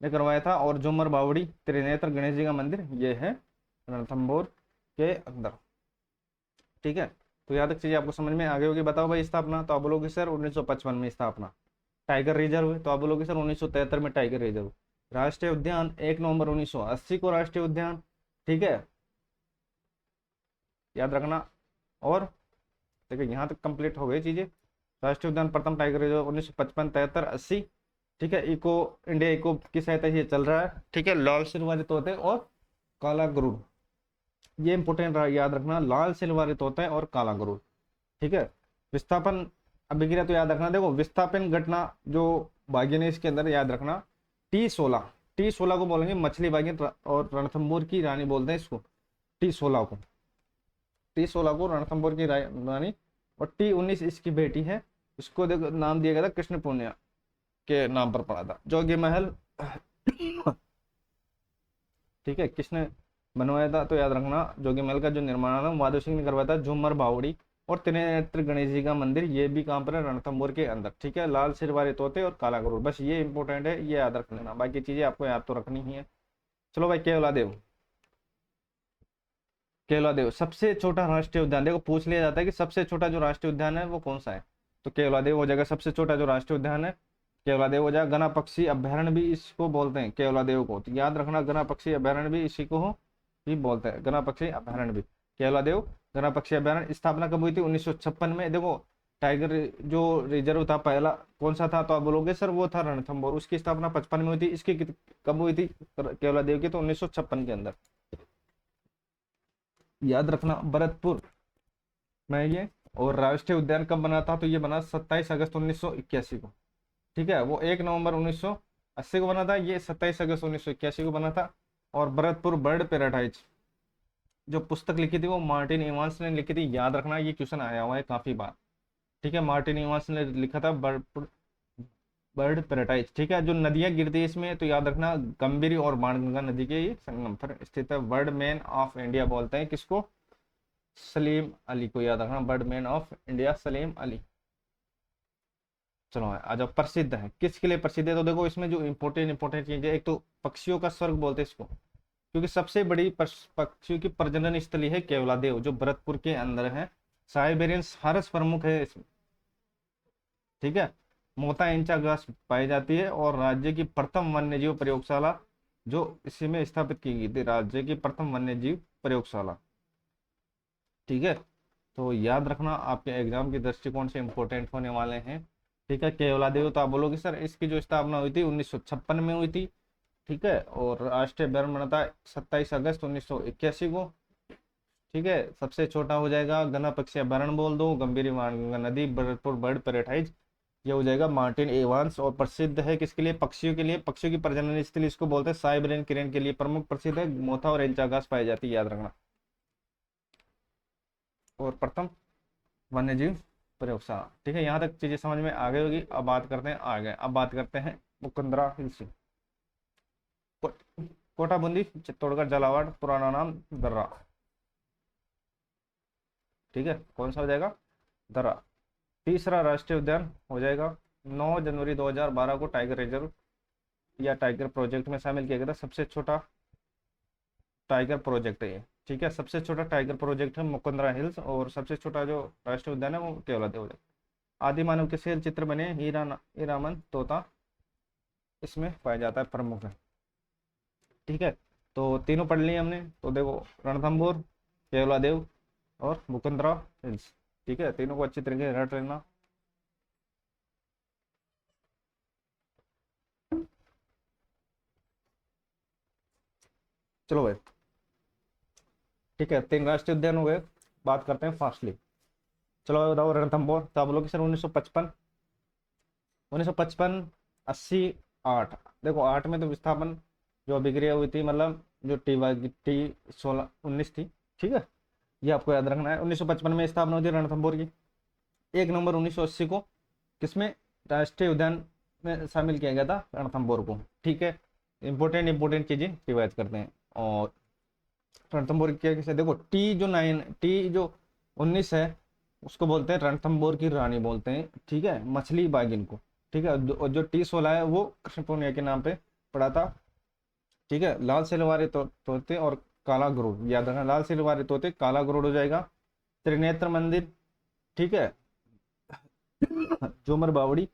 ने करवाया था। और झूमर बावड़ी त्रिनेत्र गणेश जी का मंदिर ये है रणथंभौर के अंदर। ठीक है, तो याद तक चीजें आपको समझ में आ गई होगी। बताओ भाई स्थापना, तो आप बोलोगे सर 1955 में स्थापना। टाइगर रिजर्व, तो आप बोलोगे सर 1973 में टाइगर रिजर्व। राष्ट्रीय उद्यान 1 नवंबर 1980 को राष्ट्रीय उद्यान। ठीक है, याद रखना। और देखिए यहाँ तक कंप्लीट हो गई चीजें। राष्ट्रीय उद्यान प्रथम टाइगर रिजर्व 1955, 73, 80। ठीक है, इको इंडिया इको की सहायता से ये चल रहा है। ठीक है, लाल सिर वाले तोते और काला गरुड़, ये इंपोर्टेंट याद रखना, लाल सिर वाले तोते और काला गरुड़। ठीक है, विस्थापन अभिक्रिया तो याद रखना। देखो विस्थापन घटना जो बागिन है इसके अंदर याद रखना T16। T16 को बोलेंगे मछली बागिन और रणथंभौर की रानी बोलते हैं इसको, T16 को। T16 को रणथंभौर की रानी। और T19 इसकी बेटी है, इसको देखो नाम दिया गया था कृष्ण पूर्णिया के नाम पर पड़ा था। जोगी महल ठीक है, किसने बनवाया था? तो याद रखना जोगी महल का जो निर्माण है माधो सिंह ने करवाया था। झूमर बावड़ी और त्रिनेत्र गणेश जी का मंदिर ये भी कहाँ पर है? रणथंभौर के अंदर। ठीक है, लाल सिर वाले तोते और काला गरुड़, बस ये इंपॉर्टेंट है, ये याद रख लेना, बाकी चीजें आपको याद तो रखनी ही है। चलो भाई, केवलादेव। केवलादेव सबसे छोटा राष्ट्रीय उद्यान, देखो पूछ लिया जाता है कि सबसे छोटा जो राष्ट्रीय उद्यान है वो कौन सा है, तो केवलादेव हो जाएगा सबसे छोटा जो राष्ट्रीय उद्यान है। केवलादेव हो जाएगा। गना पक्षी अभ्यारण्य भी इसको बोलते हैं केवलादेव को, तो याद रखना गना पक्षी अभ्यारण्य भी इसी को ही बोलते हैं, गना पक्षी अभ्यारण्य भी केवलादेव गना पक्षी अभ्यारण्य। स्थापना कब हुई थी? 1956 में। देखो टाइगर जो रिजर्व था पहला कौन सा था, तो आप बोलोगे सर वो था रणथंभौर, उसकी स्थापना 55 में हुई थी। इसकी कब हुई थी केवलादेव की? तो 1956 के अंदर। याद रखना भरतपुर में ये। और राष्ट्रीय उद्यान कब बना था? तो ये बना 27 अगस्त 1981 को। ठीक है, वो 1 नवंबर 1980 को बना था, ये 27 अगस्त 1981 को बना था। और भरतपुर बर्ड पैराडाइज जो पुस्तक लिखी थी वो मार्टिन इवांस ने लिखी थी। याद रखना, ये क्वेश्चन आया हुआ है काफी बार। ठीक है, मार्टिन इवांस ने लिखा था बर्ड पैराडाइज। ठीक है, जो नदियां गिरती है इसमें तो याद रखना गंभीरी और बाणगंगा नदी के ये संगम पर स्थित है। बर्ड मैन ऑफ इंडिया बोलते हैं किसको? सलीम अली को। याद रखना bird man of India Salim Ali. चलो आ जाओ, प्रसिद्ध है किसके लिए प्रसिद्ध है? तो देखो इसमें जो इंपोर्टेंट चीज है, एक तो पक्षियों का स्वर्ग बोलते हैं इसको, क्योंकि सबसे बड़ी पक्षियों की प्रजनन स्थली है केवलादेव जो भरतपुर के अंदर है। साइबेरियन सारस प्रमुख है इसमें। ठीक है, मोता इंचा घास पाई जाती है। और राज्य की प्रथम वन्यजीव प्रयोगशाला जो इसी में स्थापित की गई थी, राज्य की प्रथम वन्यजीव प्रयोगशाला। ठीक है, तो याद रखना आपके एग्जाम के दृष्टिकोण से इंपॉर्टेंट होने वाले हैं। ठीक है। केवलादेव, तो आप बोलोगे सर इसकी जो स्थापना हुई थी 1956 में हुई थी। ठीक है। और राष्ट्रीय अभ्यारण्य बना था 27 अगस्त 1981 को। ठीक है। सबसे छोटा हो जाएगा गना पक्षी अभ्यारण्य बोल दो, गंभीरी गंगा नदी, भरतपुर बर्ड पैराडाइज, ये हो जाएगा मार्टिन एवांस। और प्रसिद्ध है किसके लिए? पक्षियों के लिए, पक्षियों की प्रजनन स्थली इसको बोलते हैं। साइबेरियन क्रेन के लिए प्रमुख प्रसिद्ध है, मोथा और एल्चागास पाई जाती है, याद रखना। और प्रथम वन्य जीव प्रयोगशाला। ठीक है, यहाँ तक चीजें समझ में आ गई होगी। अब बात करते हैं आगे, अब बात करते हैं मुकंदरा हिल्स। कोटा बूंदी, चित्तौड़गढ़, झालावाड़, पुराना नाम दर्रा। ठीक है, कौन सा हो जाएगा? दर्रा। तीसरा राष्ट्रीय उद्यान हो जाएगा 9 जनवरी 2012 को टाइगर रिजर्व या टाइगर प्रोजेक्ट में शामिल किया गया था। सबसे छोटा टाइगर प्रोजेक्ट है ये। ठीक है, सबसे छोटा टाइगर प्रोजेक्ट है मुकंदरा हिल्स। और सबसे छोटा जो राष्ट्रीय उद्यान है वो केवलादेव हो जाएगा। आदि मानव के शेर चित्र बने, हीरामन तोता इसमें पाया जाता है, प्रमुख है। ठीक है, तो तीनों पढ़ लिए हमने। तो देखो, रणथंभौर, केवलादेव और मुकंदरा हिल्स। ठीक है, तीनों को अच्छी तरीके से रट लेना। चलो भाई, ठीक है, 3 राष्ट्रीय उद्यान हो गए। बात करते हैं फास्टली। चलो बताओ, रणथंभौर, तो आप बोलोगे सर 1955, 1955, 80, 8। देखो 8 में तो विस्थापन जो अभिक्रिया हुई थी, मतलब जो T16 19 थी। ठीक है, ये आपको याद रखना है। 1955 में स्थापना हुई थी रणथंभौर की। 1 नवंबर 1980 को किसमें राष्ट्रीय उद्यान में शामिल किया गया था? रणथंभौर को। ठीक है, इंपोर्टेंट चीजें रिवायत करते हैं। और रणथंभौर क्या किसे, देखो T19 है उसको बोलते हैं रणथंभौर की रानी बोलते हैं। ठीक है, मछली बागिन को। ठीक है, और जो T16 है वो कृष्ण पूर्णिया के नाम पे पड़ा था। ठीक है, लाल सिलवारे तोते और काला गरुड़, याद रखना, लाल सिलवारे तोते काला गरुड़ हो जाएगा। त्रिनेत्र मंदिर, ठीक है, जोमर बावड़ी,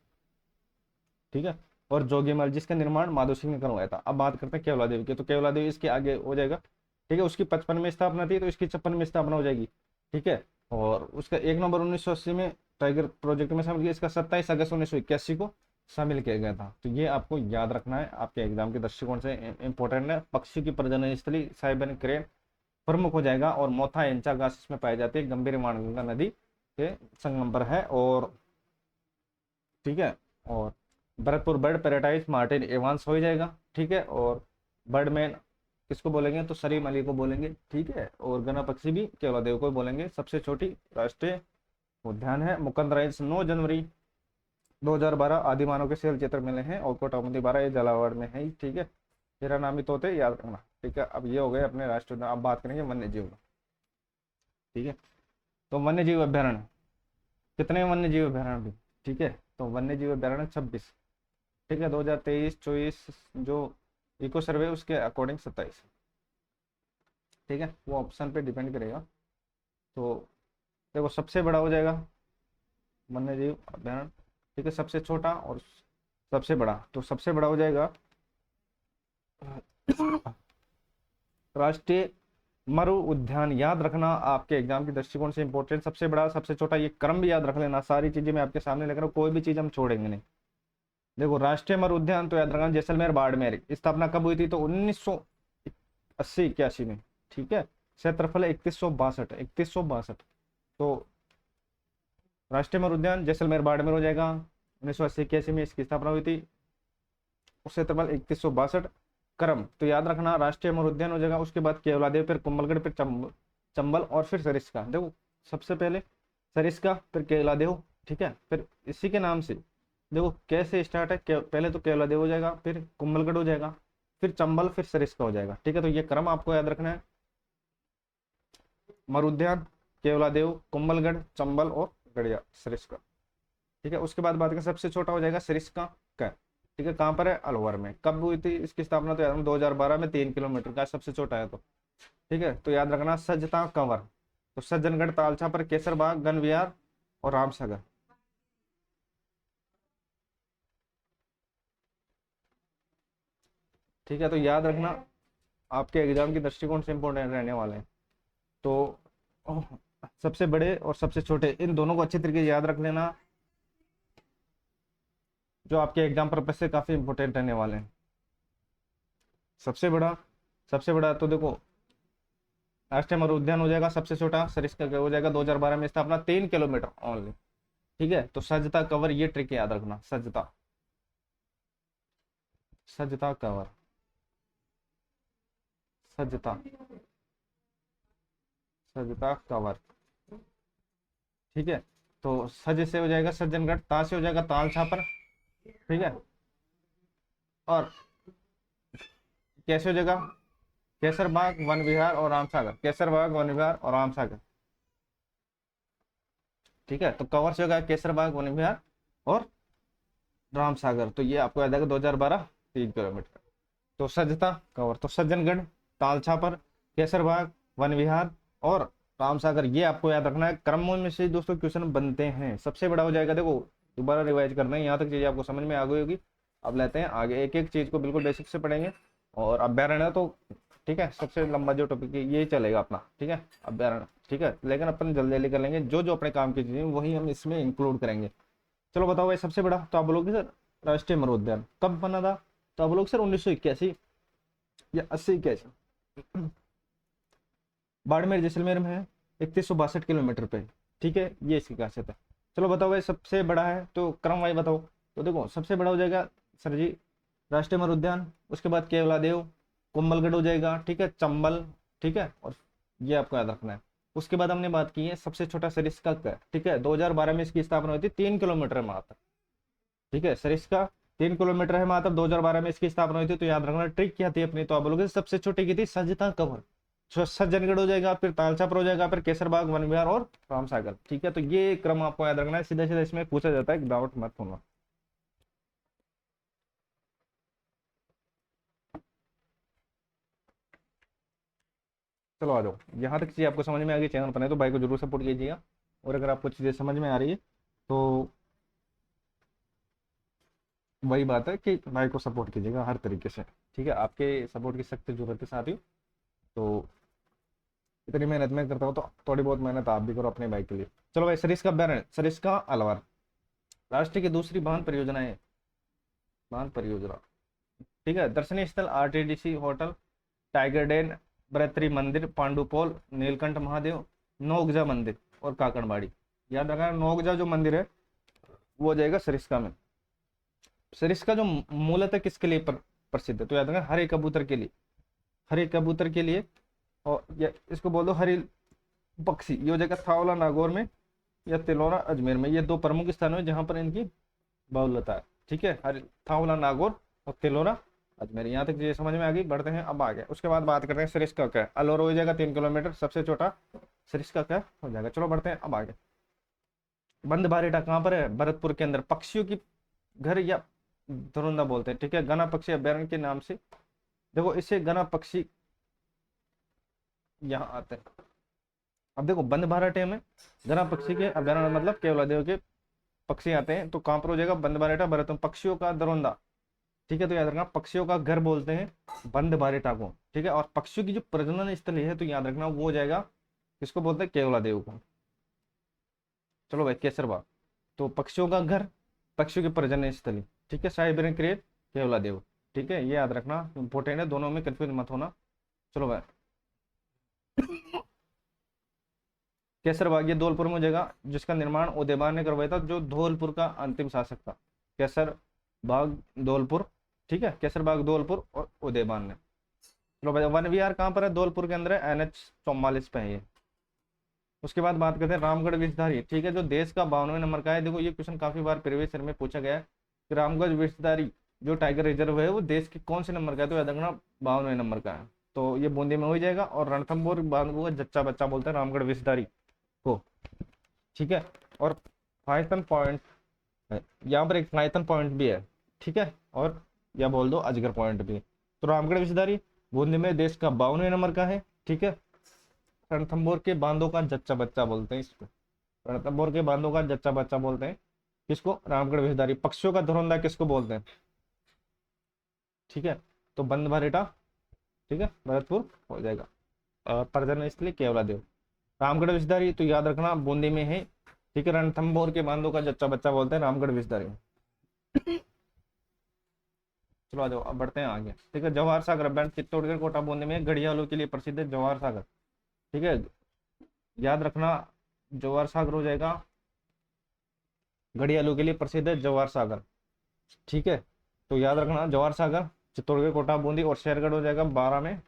ठीक है, और जोगीमल, जिसका निर्माण माधव सिंह ने करवाया था। अब बात करते हैं केवला देवी की, तो केवला देवी इसके आगे हो जाएगा। ठीक है, उसकी 55 में स्थापना थी, तो इसकी 56 में स्थापना हो जाएगी। ठीक है, और उसका 1 नवंबर 1980 में टाइगर प्रोजेक्ट में शामिल किया। इसका 27 अगस्त 1981 को शामिल किया गया था। तो ये आपको याद रखना है, आपके एग्जाम के दृष्टिकोण से इंपॉर्टेंट है। पक्षी की प्रजनन स्थली साइबेरियन क्रेन प्रमुख हो जाएगा। और मोथा एंचागास इसमें पाई जाती है, गंभीर गंगा नदी के संगम पर है। और ठीक है, और Bharatpur bird paradise Martin Evans हो ही जाएगा। ठीक है, और बर्डमैन किसको बोलेंगे? तो सलीम अली को बोलेंगे। ठीक है, और गना पक्षी भी केवलादेव को बोलेंगे। सबसे छोटी राष्ट्रीय उद्यान है मुकंदरा हिल्स। 9 जनवरी 2012 आदि मानव के शेर चित्र मिले हैं। और कोटाबंदी 12 ये झालावाड़ में है। ठीक है, तेरा नामी तोते याद रखना। ठीक है, अब ये हो गए अपने राष्ट्रीय उद्यान। अब बात करेंगे वन्य जीव। ठीक है, तो वन्य जीव अभ्यारण्य कितने वन्य जीव अभ्यारण्य भी? ठीक है, तो वन्य जीव अभ्यारण्य 26। ठीक है, 2023-24 जो इको सर्वे उसके अकॉर्डिंग 27। ठीक है, वो ऑप्शन पे डिपेंड करेगा। तो देखो, सबसे बड़ा हो जाएगा वन्य जीव अभ्यारण्य। ठीक है, सबसे छोटा और सबसे बड़ा, तो सबसे बड़ा हो जाएगा राष्ट्रीय मरु उद्यान। याद रखना, आपके एग्जाम के दृष्टिकोण से इंपॉर्टेंट। सबसे बड़ा, सबसे छोटा, ये क्रम भी याद रख लेना। सारी चीजें मैं आपके सामने लेकर, कोई भी चीज हम छोड़ेंगे नहीं। देखो, राष्ट्रीय मरु उद्यान तो याद रखना जैसलमेर बाड़मेर। स्थापना कब हुई थी? तो 1980-81 में। ठीक है, क्षेत्रफल 3162, 3162। तो राष्ट्रीय मरु उद्यान जैसलमेर बाड़मेर हो जाएगा। 1980-81 में इसकी स्थापना हुई थी। क्षेत्रफल 3162। क्रम तो याद रखना, राष्ट्रीय मरु उद्यान हो जाएगा, उसके बाद केवलादेव, फिर कुंभलगढ़, फिर चंबल और फिर सरिस्का। देखो, सबसे पहले सरिस्का, फिर केवलादेव। ठीक है, फिर इसी के नाम से देखो कैसे स्टार्ट है। पहले तो केवलादेव हो जाएगा, फिर कुंभलगढ़ हो जाएगा, फिर चंबल, फिर सरिस्का हो जाएगा। ठीक है, तो ये क्रम आपको याद रखना है। मरुद्यान, केवलादेव, कुंभलगढ़, चंबल और गढ़िया सरिस्का। ठीक है, उसके बाद बात करें, सबसे छोटा हो जाएगा सरिस्का का। ठीक है, कहाँ पर है? अलवर में। कब हुई थी इसकी स्थापना? तो याद 2012 में। 3 किलोमीटर का सबसे छोटा है। तो ठीक है, तो याद रखना, सज्जता कंवर, तो सज्जनगढ़, तालछा पर, केसरबाग, गन विहार और रामसागर। ठीक है, तो याद रखना, आपके एग्जाम की दृष्टिकोण से इंपॉर्टेंट रहने वाले हैं। तो ओह, सबसे बड़े और सबसे छोटे इन दोनों को अच्छे तरीके से याद रख लेना। जो आपके एग्जाम पर्पज से काफी इंपॉर्टेंट रहने वाले हैं। सबसे बड़ा सबसे बड़ा तो देखो राष्ट्रीय मरु उद्यान हो जाएगा, सबसे छोटा सरिस्का का हो जाएगा 2012 में स्थापना 3 किलोमीटर ओनली। ठीक है, तो सज्जता कवर, ये ट्रिक याद रखना, सज्जता, सज्जता कवर, सज्जता, सज्जता कवर। ठीक है, तो सज से हो जाएगा सज्जनगढ़, ता से हो जाएगा ताल छापर। ठीक है, और कैसे हो जाएगा केसर बाग वन विहार और रामसागर, केसर बाग वन विहार और रामसागर। ठीक है, तो कवर से होगा केसर बाग वन विहार और रामसागर, तो ये आपको याद आएगा 2012 3 किलोमीटर। तो सज्जता कवर, तो सज्जनगढ़, ताल छापर, केसर बाग, वन विहार और रामसागर, ये आपको याद रखना है। क्रम में से दोस्तों क्वेश्चन बनते हैं। सबसे बड़ा हो जाएगा, देखो दोबारा रिवाइज करना है, यहाँ तक चीजें आपको समझ में आ गई होगी। अब लेते हैं आगे, एक एक चीज को बिल्कुल बेसिक से पढ़ेंगे। और अभ्यारण्य है तो ठीक है, सबसे लंबा जो टॉपिक है यही चलेगा अपना। ठीक है, अभ्यारण्य, ठीक है, लेकिन अपन जल्दी जल्दी कर लेंगे, जो जो अपने काम की चीजें वही हम इसमें इंक्लूड करेंगे। चलो बताओ भाई, सबसे बड़ा, तो आप बोलोगे सर राष्ट्रीय मरु उद्यान कब बना था, तो आप बोलोगे सर 1981 या 80-81। बाड़मेर जैसलमेर में है, 3162 किलोमीटर पे। ठीक है, ये इसकी खासियत है। चलो बताओ भाई, सबसे बड़ा है तो क्रम वाइज बताओ। तो देखो सबसे बड़ा हो जाएगा सर जी राष्ट्रीय मरु उद्यान, उसके बाद केवलादेव, कुंभलगढ़ हो जाएगा। ठीक है, चंबल। ठीक है, और ये आपको याद रखना है। उसके बाद हमने बात की है सबसे छोटा सरिस्का का। ठीक है, 2012 में इसकी स्थापना हुई थी, 3 किलोमीटर मात्र। ठीक है, सरिस्का 3 किलोमीटर है मात्र, 2012 में इसकी स्थापना हुई थी। तो याद रखना ट्रिक क्या थी अपनी, तो आप बोलोगे सबसे छोटी की थी सज्जता कवर, सज्जनगढ़ हो जाएगा, फिर तालछापर हो जाएगा, फिर केसरबाग वन विहार और रामसागर। ठीक है, तो ये क्रम आपको याद रखना है, सीधा सीधा इसमें पूछा जाता है, डाउट मत होना। चलो आ जाओ, यहाँ तक चीजें आपको समझ में आ गई, चैनल पर है तो भाई को जरूर सपोर्ट कीजिएगा। और अगर आपको चीजें समझ में आ रही है तो वही बात है कि भाई को सपोर्ट कीजिएगा हर तरीके से। ठीक है, आपके सपोर्ट की सख्त जरूरत है साथियों। तो इतनी मेहनत मैं करता हूँ, तो थोड़ी बहुत मेहनत आप भी करो अपने भाई के लिए। चलो भाई, सरिस्का अभ्यारण्य, सरिस्का अलवर, राष्ट्र की दूसरी बांध परियोजना है, बांध परियोजना। ठीक है, दर्शनीय स्थल आरटीडीसी होटल, टाइगर डेन, बरतरी मंदिर, पांडुपोल, नीलकंठ महादेव, नौगजा मंदिर और काकड़बाड़ी। याद रखना नौगजा जो मंदिर है वो हो जाएगा सरिस्का में। सरिस्का जो मूलतः किसके लिए प्रसिद्ध है, तो याद रखना हरे कबूतर के लिए, हरे कबूतर के लिए। और इसको बोल दो हरी पक्षी, ये हो जाएगा थावला नागौर में या तिलोरा अजमेर में, ये दो प्रमुख स्थान है जहां पर इनकी बहुलता है। ठीक है, हरी थावला नागौर और तिलोरा अजमेर। यहाँ तक ये समझ में आ गई, बढ़ते हैं अब आगे। उसके बाद बात करते हैं सरिस्का क्या है। अलवर हो जाएगा 3 किलोमीटर, सबसे छोटा सरिस्का क्या हो जाएगा। चलो बढ़ते हैं अब आगे। बंद बारेटा कहाँ पर है, भरतपुर के अंदर, पक्षियों की घर या धुरंधा बोलते हैं। ठीक है, गना पक्षी अभ्यारण्य के नाम से, देखो इससे गना पक्षी यहाँ आते हैं। अब देखो बंद बाराटे में गना पक्षी के अभ्यारण्य मतलब केवलादेव के पक्षी आते हैं, तो कहां पर हो जाएगा बंद बारेटा भरतपुर, पक्षियों का दरोंदा। ठीक है, तो याद रखना पक्षियों का घर बोलते हैं बंद बारेटा को। ठीक है, और पक्षियों की जो प्रजनन स्थली है तो याद रखना वो हो जाएगा किसको बोलते हैं, केवलादेव को। चलो भाई, केसरबाग, तो पक्षियों का घर, पक्षियों की प्रजनन स्थली। ठीक है, साइबेरियन क्रेट, केवलादेव। ठीक है, ये याद रखना, इंपॉर्टेंट है, दोनों में कंफ्यूज मत होना। चलो भाई, केसरबाग ये धौलपुर में हो जाएगा, जिसका निर्माण उदयबान ने करवाया था, जो धौलपुर का अंतिम शासक था। केसर बाग धौलपुर। ठीक है, केसर बाग धौलपुर और उदयबान ने। चलो भाई, वन विहार कहाँ पर है, धौलपुर के अंदर है, NH 44 पे है ये। उसके बाद बात करते हैं रामगढ़ विषधारी। ठीक है, जो देश का 52वें नंबर का है। देखो ये क्वेश्चन काफी बार प्रीवियस ईयर में पूछा गया है कि रामगढ़ विषधारी जो टाइगर रिजर्व है वो देश के कौन से नंबर का है, तो याद रखना 52वें नंबर का है। तो ये बूंदी में हो ही जाएगा। और रणथंभौर बांध को जच्चा बच्चा बोलते हैं रामगढ़ विषधारी को। ठीक है, और फाइथन पॉइंट, यहाँ पर एक फाइथन पॉइंट भी है। ठीक है, और या बोल दो अजगर पॉइंट भी। तो रामगढ़ विषधारी बूंदी में देश का 52वें नंबर का है। ठीक है, रणथंभौर के बांधों का जच्चा बच्चा बोलते हैं इसको, रणथंभौर के बांधों का जच्चा बच्चा बोलते हैं किसको, रामगढ़ विषधारी। पक्षियों का धुरंधा किसको बोलते हैं। ठीक है, तो बंद भरेटा। ठीक है, भरतपुर हो जाएगा, प्रजनन इसलिए केवलादेव। रामगढ़ विषधारी तो याद रखना बूंदी में है। ठीक है, रणथंभौर के बांधों का जच्चा बच्चा बोलते हैं रामगढ़ विषधारी। चलो आ जाओ, अब बढ़ते हैं आगे। ठीक है, जवाहर सागर अभ्यारण्य चित्तौड़गढ़ कोटा बूंदी में घड़ियालों के लिए प्रसिद्ध है जवाहर सागर। ठीक है, याद रखना, जवाहर सागर हो जाएगा, घड़ियालों के लिए प्रसिद्ध है जवाहर सागर। ठीक है, तो याद रखना जवाहर सागर, चित्तौड़गढ़ कोटा बूंदी, और शेरगढ़ हो जाएगा 12 में,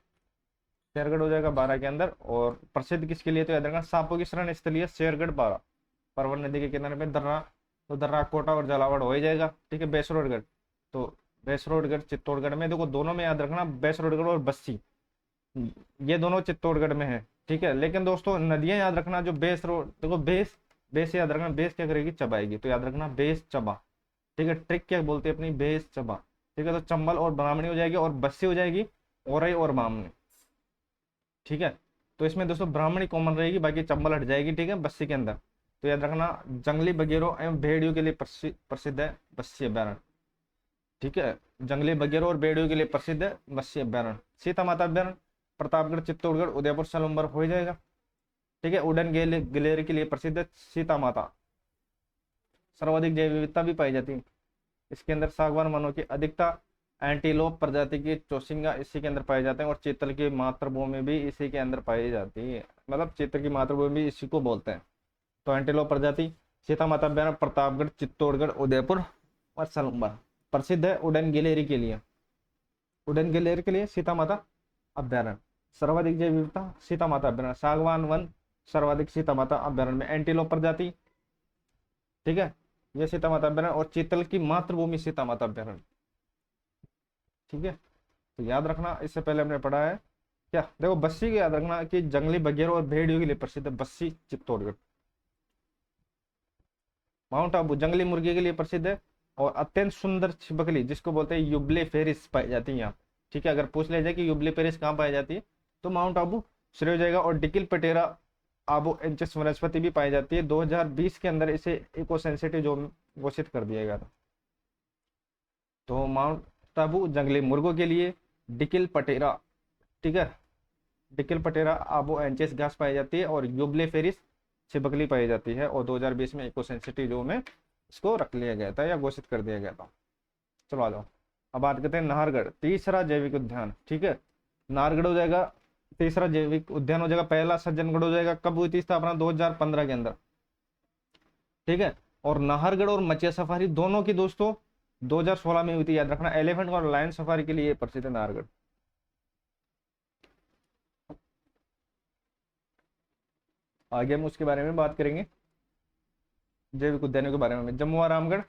शेरगढ़ हो जाएगा 12 के अंदर। और प्रसिद्ध किसके लिए, तो याद रखना सांपों की शरण स्थली है शेरगढ़ 12, परवन नदी के किनारे में। दर्रा, तो दर्रा कोटा और झालावाड़ हो ही जाएगा। ठीक है, बेसरोडगढ़, तो बेसरोडगढ़ चित्तौड़गढ़ में, देखो दोनों में याद रखना, बेसरोडगढ़ और बस्सी, ये दोनों चित्तौड़गढ़ में है। ठीक है, लेकिन दोस्तों नदियां याद रखना, जो बेस रोड, देखो बेस, बेस याद रखना, बेस क्या करेगी, चबाएगी, तो याद रखना बेस चबा। ठीक है, ट्रिक क्या बोलते हैं अपनी, बेस चबा। ठीक है, तो चंबल और ब्राह्मणी हो जाएगी, और बस्सी हो जाएगी औरई और बामनी। ठीक है, तो इसमें दोस्तों ब्राह्मणी कॉमन रहेगी, बाकी चंबल हट जाएगी। ठीक है, बस्सी के अंदर, तो याद रखना जंगली बगेरों एवं भेड़ियों के लिए प्रसिद्ध है बस्सी अभ्यारण्य। ठीक है, जंगली बगेरों और भेड़ियों के लिए प्रसिद्ध है बस्सी अभ्यारण्य। सीता माता अभ्यारण्य प्रतापगढ़ चित्तौड़गढ़ उदयपुर सलूम्बर हो जाएगा। ठीक है, उड़न गिलेरी के लिए प्रसिद्ध है सीता माता। सर्वाधिक जैव विविधता भी पाई जाती है इसके अंदर, सागवान वनों की अधिकता, एंटीलोप प्रजाति की चौसिंगा इसी के अंदर पाए जाते हैं, और चीतल की मातृभूमि भी इसी के अंदर पाई जाती है, मतलब चीतल की मातृभूमि भी इसी को बोलते हैं। तो एंटीलोप प्रजाति, सीता माता अभ्यारण्य प्रतापगढ़ चित्तौड़गढ़ उदयपुर और सलूम्बर। प्रसिद्ध है उड़न गिलेरी के लिए, उड़न गिलेरी के लिए सीता माता अभ्यारण्य। सर्वाधिक जैव विविधता सीता माता अभ्यारण्य, सागवान वन सर्वाधिक सीता माता अभ्यारण्य में। एंटीलोप प्रजाति, ठीक है, ये सीता माता अभ्यारण्य, और चीतल की मातृभूमि सीता माता अभ्यारण्य। ठीक है, तो याद रखना, इससे पहले हमने पढ़ा है क्या, देखो बस्सी को याद रखना कि जंगली बघेरों और भेड़ियों के लिए प्रसिद्ध है बस्सी चित्तौड़गढ़। माउंट आबू जंगली मुर्गी के लिए प्रसिद्ध है, और अत्यंत सुंदर छिपकली जिसको बोलते हैं युबले फेरिस पाई जाती है यहाँ। ठीक है, अगर पूछ ले जाए कि युबले फेरिस कहाँ पाई जाती है, तो माउंट आबू श्रेय हो जाएगा। और डिकिल पटेरा आबो एंचस वनस्पति भी पाई जाती है, 2020 के अंदर इसे इको सेंसिटिव जोन घोषित कर दिया गया था। तो माउंट आबू जंगली मुर्गों के लिए, डिकिल पटेरा, ठीक है, डिकिल पटेरा आबो एंचेस घास पाई जाती है, और युबले फेरिस छिपकली पाई जाती है, और 2020 में इको सेंसिटिव जोन में इसको रख लिया गया था या घोषित कर दिया गया था। चलो आ जाओ, अब बात करते हैं नाहरगढ़, तीसरा जैविक उद्यान। ठीक है, नाहरगढ़ हो जाएगा तीसरा जैविक उद्यान हो जाएगा। पहला सज्जनगढ़ हो जाएगा, कब हुई थी स्थापना, 2015 के अंदर। ठीक है, और नाहरगढ़ और मचिया सफारी दोनों की दोस्तों 2016 में हुई थी, याद रखना। एलिफेंट और लायन सफारी के लिए प्रसिद्ध है नाहरगढ़। आगे हम उसके बारे में बात करेंगे, जैविक उद्यानों के बारे में। जम्मू और रामगढ़,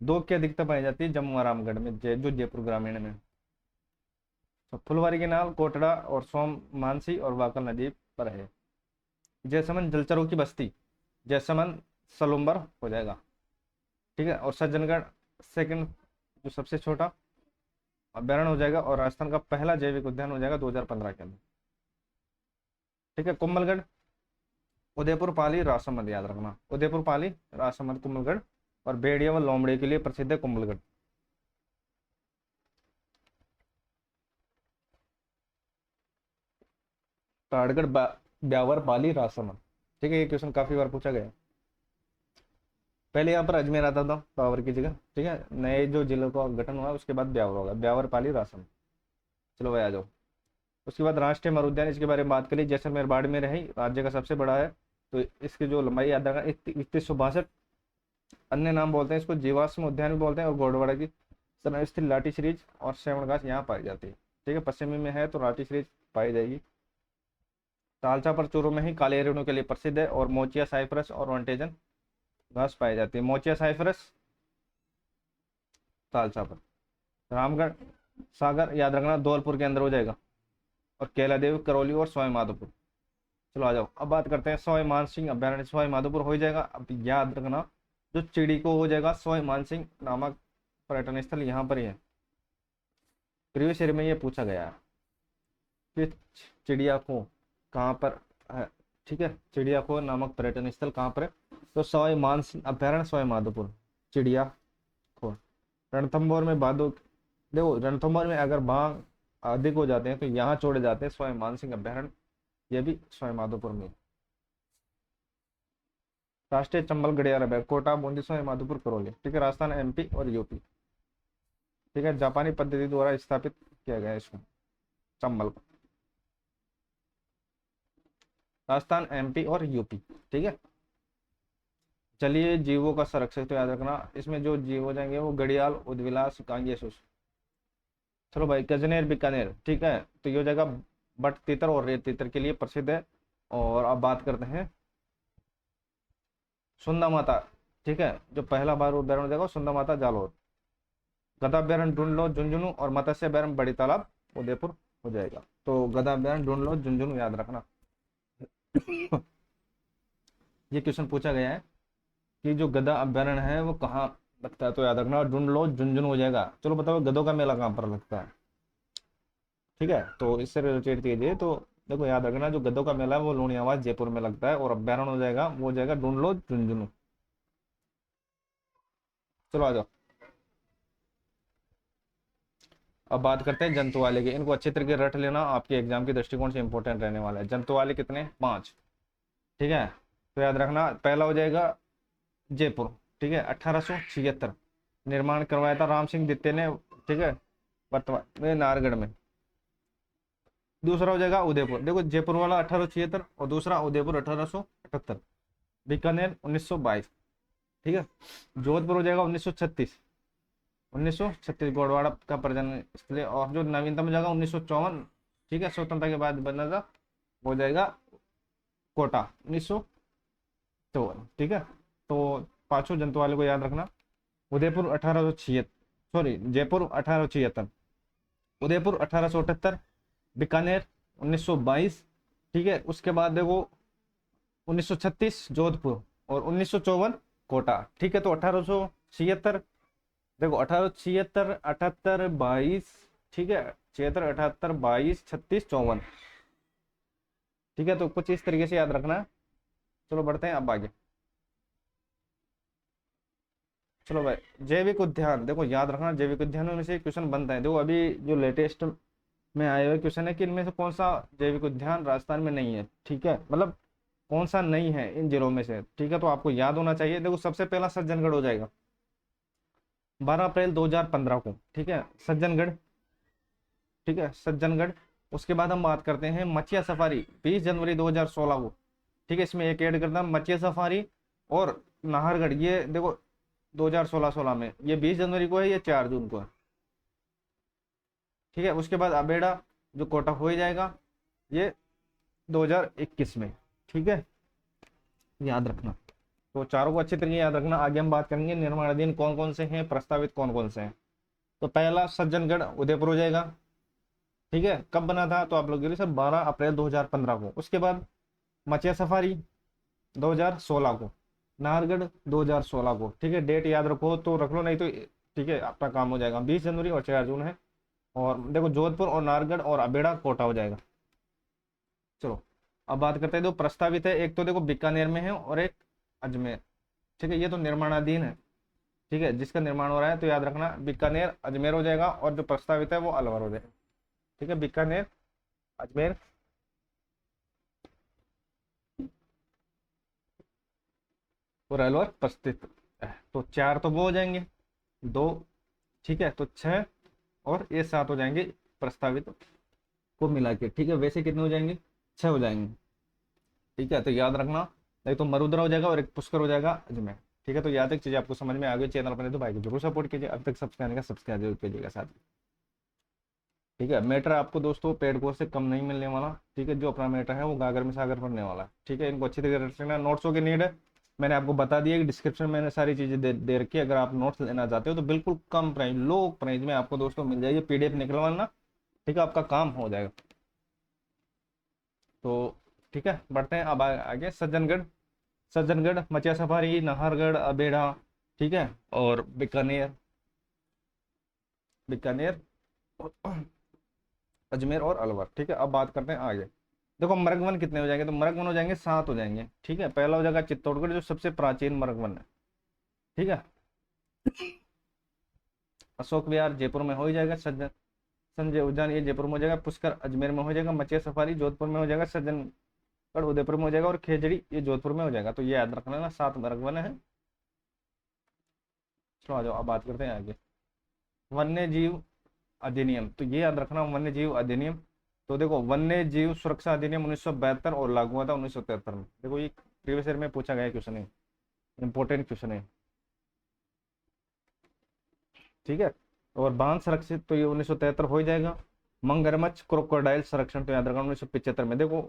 दो की अधिकता पाई जाती है जम्मू और रामगढ़ में, जो जयपुर ग्रामीण में। तो फुलवारी के नाल कोटड़ा और सोम मानसी और वाकल नदी पर है। जयसमंद जलचरों की बस्ती, जयसमंद सलूम्बर हो जाएगा। ठीक है, और सज्जनगढ़ सेकंड, जो सबसे छोटा अभ्यारण्य हो जाएगा, और राजस्थान का पहला जैविक उद्यान हो जाएगा 2015 के अंदर। ठीक है, कुंभलगढ़ उदयपुर पाली राजसमंद, याद रखना, उदयपुर पाली राजसमंद कुंभलगढ़। और भेड़िया व लोमड़े के लिए प्रसिद्ध है कुंभलगढ़। ताड़गढ़ ब्यावर पाली राजसमंद। ठीक है, ये क्वेश्चन काफी बार पूछा गया। पहले यहाँ पर अजमेर आता था पावर की जगह। ठीक है, नए जो जिलों का गठन हुआ उसके बाद ब्यावर होगा, ब्यावर पाली राजसमंद। चलो भाई आ जाओ, उसके बाद राष्ट्रीय मर उद्यान, इसके बारे में बात करें। जैसलमेर बाड़मेर है, राज्य का सबसे बड़ा है। तो इसकी जो लंबाई याद रखना 3162, अन्य नाम बोलते हैं इसको जीवाश्म उद्यान भी बोलते हैं, और गोडवाड़ा की सर स्थित लाठी सीरीज और श्रवण घास यहाँ पाई जाती है। ठीक है, पश्चिमी में है तो लाठी सीरीज पाई जाएगी। तालचा पर चूरू में ही काले हिरणों के लिए प्रसिद्ध है, और मोचिया साइप्रस और वंटेजन घास पाई जाती है। मोचिया साइप्रस तालचा पर। रामगढ़ सागर याद रखना धौलपुर के अंदर हो जाएगा, और केलादेव करौली और सवाई माधोपुर। चलो आ जाओ, अब बात करते हैं सवाई मानसिंह अभ्यारण्य, सवाई माधोपुर हो जाएगा। अब याद रखना जो चिड़ी को हो जाएगा सवाई मानसिंह नामक पर्यटन स्थल यहाँ पर ही है। प्रीवियस ईयर में ये पूछा गया है कि चिड़िया को कहाँ पर है। ठीक है, चिड़िया खो नामक पर्यटन स्थल कहाँ पर है, तो सवाई मानसिंह अभ्यारण्य सवाई माधोपुर चिड़िया खो। रणथंभौर में बादो, देखो रणथंभौर में अगर बाघ अधिक हो जाते हैं तो यहाँ छोड़े जाते हैं सवाई मानसिंह अभ्यारण्य, यह भी सवाई माधोपुर में। राष्ट्रीय चंबल घड़ियाल अभ्यारण्य कोटा बूंदी सवाई माधोपुर करौली। ठीक है, राजस्थान एमपी और यूपी। ठीक है, जापानी पद्धति द्वारा स्थापित किया गया इसको, चंबल को। राजस्थान, एमपी और यूपी। ठीक है, चलिए जीवों का संरक्षण तो याद रखना, इसमें जो जीव हो जाएंगे वो घड़ियाल, उदविलास, गांगेसुस। चलो भाई, गजनेर, बीकानेर। ठीक है, तो ये जगह बट तीतर और रेत तीतर के लिए प्रसिद्ध है। और अब बात करते हैं सुंदा माता। ठीक है, जो पहला बार अभ्यारण हो जाएगा सुंदा माता जालोर। गदा अभ्यारण ढूंढलो झुंझुनू, और मत्स्य अभ्यारण बड़ी तालाब उदयपुर हो जाएगा। तो गदा अभ्यारण ढूंढलो झुंझुनू याद रखना। ये क्वेश्चन पूछा गया है कि जो गदा अभ्यारण है वो कहाँ लगता है, तो याद रखना ढूंढलो झुंझुनू हो जाएगा। चलो बताओ गधों का मेला कहाँ पर लगता है। ठीक है, तो इससे रिलेटेड कीजिए। तो देखो याद रखना, जो गधों का मेला है वो लूणियावास जयपुर में लगता है, और अभ्यारण हो जाएगा वो हो जाएगा ढूंढलो झुंझुनू। चलो आ जाओ, अब बात करते हैं जंतु वाले की। इनको अच्छे तरीके रट लेना, आपके एग्जाम के दृष्टिकोण से इंपॉर्टेंट रहने वाला है। जंतु वाले कितने, 5। ठीक है, तो याद रखना पहला हो जाएगा जयपुर। ठीक है, 1876 निर्माण करवाया था राम सिंह द्वितीय ने। ठीक है, वर्तमान में नाहरगढ़ में। दूसरा हो जाएगा उदयपुर, देखो जयपुर वाला 1876 और दूसरा उदयपुर 1878। बीकानेर 1922। ठीक है, जोधपुर हो जाएगा 1936। 1936 गोडवाड़ा का प्रजनन स्थल। और जो नवीनतम जगह 1954। ठीक है, स्वतंत्रता के बाद बना था, वो हो जाएगा कोटा 1954। ठीक है, तो पांचों जंतु वाले को याद रखना। उदयपुर 1876, सॉरी जयपुर 1876, उदयपुर 1878, बीकानेर 1922। ठीक है, उसके बाद देखो 1936 जोधपुर, और 1954 कोटा। ठीक है, तो 1876, देखो 1876, 78, 22। ठीक है, 76, 78, 22, 36, 54। ठीक है, तो कुछ इस तरीके से याद रखना। चलो बढ़ते हैं अब आगे। चलो भाई, जैविक उद्यान, देखो याद रखना जैविक उद्यानों में से क्वेश्चन बनता है। देखो अभी जो लेटेस्ट में आए हुए क्वेश्चन है कि इनमें से कौन सा जैविक उद्यान राजस्थान में नहीं है। ठीक है, मतलब कौन सा नहीं है इन जिलों में से। ठीक है, तो आपको याद होना चाहिए। देखो सबसे पहला सज्जनगढ़ हो जाएगा, 12 अप्रैल 2015 को। ठीक है, सज्जनगढ़। ठीक है, सज्जनगढ़। उसके बाद हम बात करते हैं मचिया सफारी, 20 जनवरी 2016 को। ठीक है, इसमें एक ऐड करता है मचिया सफारी और नाहरगढ़। ये देखो 2016 में, ये 20 जनवरी को है, ये 4 जून को है। ठीक है, उसके बाद अबेड़ा जो कोटा हो ही जाएगा, ये 2021 में। ठीक है, याद रखना। तो चारों को अच्छे तरीके याद रखना। आगे हम बात करेंगे निर्माणाधीन कौन कौन से हैं, प्रस्तावित कौन कौन से हैं। तो पहला सज्जनगढ़ उदयपुर हो जाएगा। ठीक है, कब बना था तो आप लोग सर 12 अप्रैल 2015 को। उसके बाद मचिया सफारी 2016 को, नाहरगढ़ 2016 को। ठीक है, डेट याद रखो तो रख लो, नहीं तो ठीक है आपका काम हो जाएगा। 20 जनवरी और 4 जून है। और देखो जोधपुर और नाहरगढ़ और अबेड़ा कोटा हो जाएगा। चलो अब बात करते हैं जो प्रस्तावित है। एक तो देखो बीकानेर में है और एक अजमेर। ठीक है, ये तो निर्माणाधीन है। ठीक है, जिसका निर्माण हो रहा है, तो याद रखना बीकानेर अजमेर हो जाएगा, और जो प्रस्तावित है वो अलवर हो जाएगा। ठीक है, बीकानेर, अजमेर, और अलवर प्रस्तावित है। तो 4 तो वो हो जाएंगे, 2। ठीक है, तो 6 और ये 7 हो जाएंगे प्रस्तावित को मिला के। ठीक है, वैसे कितने हो जाएंगे, 6 हो जाएंगे। ठीक है, तो याद रखना, एक तो मरुद्रा हो जाएगा और एक पुष्कर हो जाएगा अजमेर। ठीक है, तो याद एक चीज आपको समझ में आ गई। चैनल अपने तो भाई को जरूर सपोर्ट कीजिए, अब तक सब्सक्राइब का सब्सक्राइब जरूर कीजिएगा साथ में। ठीक है, मैटर आपको दोस्तों पेड कोर्स से कम नहीं मिलने वाला। ठीक है, जो अपना मैटर है वो गागर में सागर पढ़ने वाला है। ठीक है, इनको अच्छी तरीके से रखना। नोट्सों की नीड है, मैंने आपको बता दिया कि डिस्क्रिप्शन में मैंने सारी चीजें दे रखी है। अगर आप नोट्स लेना चाहते हो तो बिल्कुल कम प्राइस, लो प्राइस में आपको दोस्तों मिल जाएगी। पीडीएफ निकलवाना, ठीक है, आपका काम हो जाएगा। तो ठीक है, बढ़ते हैं अब आगे। सज्जनगढ़, सज्जनगढ़, मचिया सफारी, नाहरगढ़, अबेड़ा। ठीक है, और बीकानेर, बीकानेर, अजमेर और अलवर। ठीक है, अब बात करते हैं आगे। देखो मरगवन कितने हो जाएंगे, तो मरगवन हो जाएंगे 7 हो जाएंगे। ठीक है, पहला हो जाएगा चित्तौड़गढ़, जो सबसे प्राचीन मरगवन है। ठीक है, अशोक विहार जयपुर में हो ही जाएगा। सज्जन संजय उद्यान ये जयपुर में हो जाएगा। पुष्कर अजमेर में हो जाएगा। मचिया सफारी जोधपुर में हो जाएगा। सज्जनगढ़ उदयपुर में हो जाएगा, और खेजड़ी ये जोधपुर में हो जाएगा। तो ये याद रखना ना, 7 मरगवन है। चलो आ जाओ, अब बात करते हैं आगे। वन्य जीव अधिनियम, तो ये याद रखना, वन्य जीव अधिनियम। तो देखो वन्य जीव सुरक्षा अधिनियम 1972 और लागू हुआ था 1973 में। देखो ये प्रीवियस ईयर में पूछा गया क्वेश्चन है, इंपॉर्टेंट क्वेश्चन है, ठीक है। और बांध संरक्षित, तो ये 1973 हो ही जाएगा। मगरमच्छ क्रोकोडाइल संरक्षण, तो याद रखना 1975 में। देखो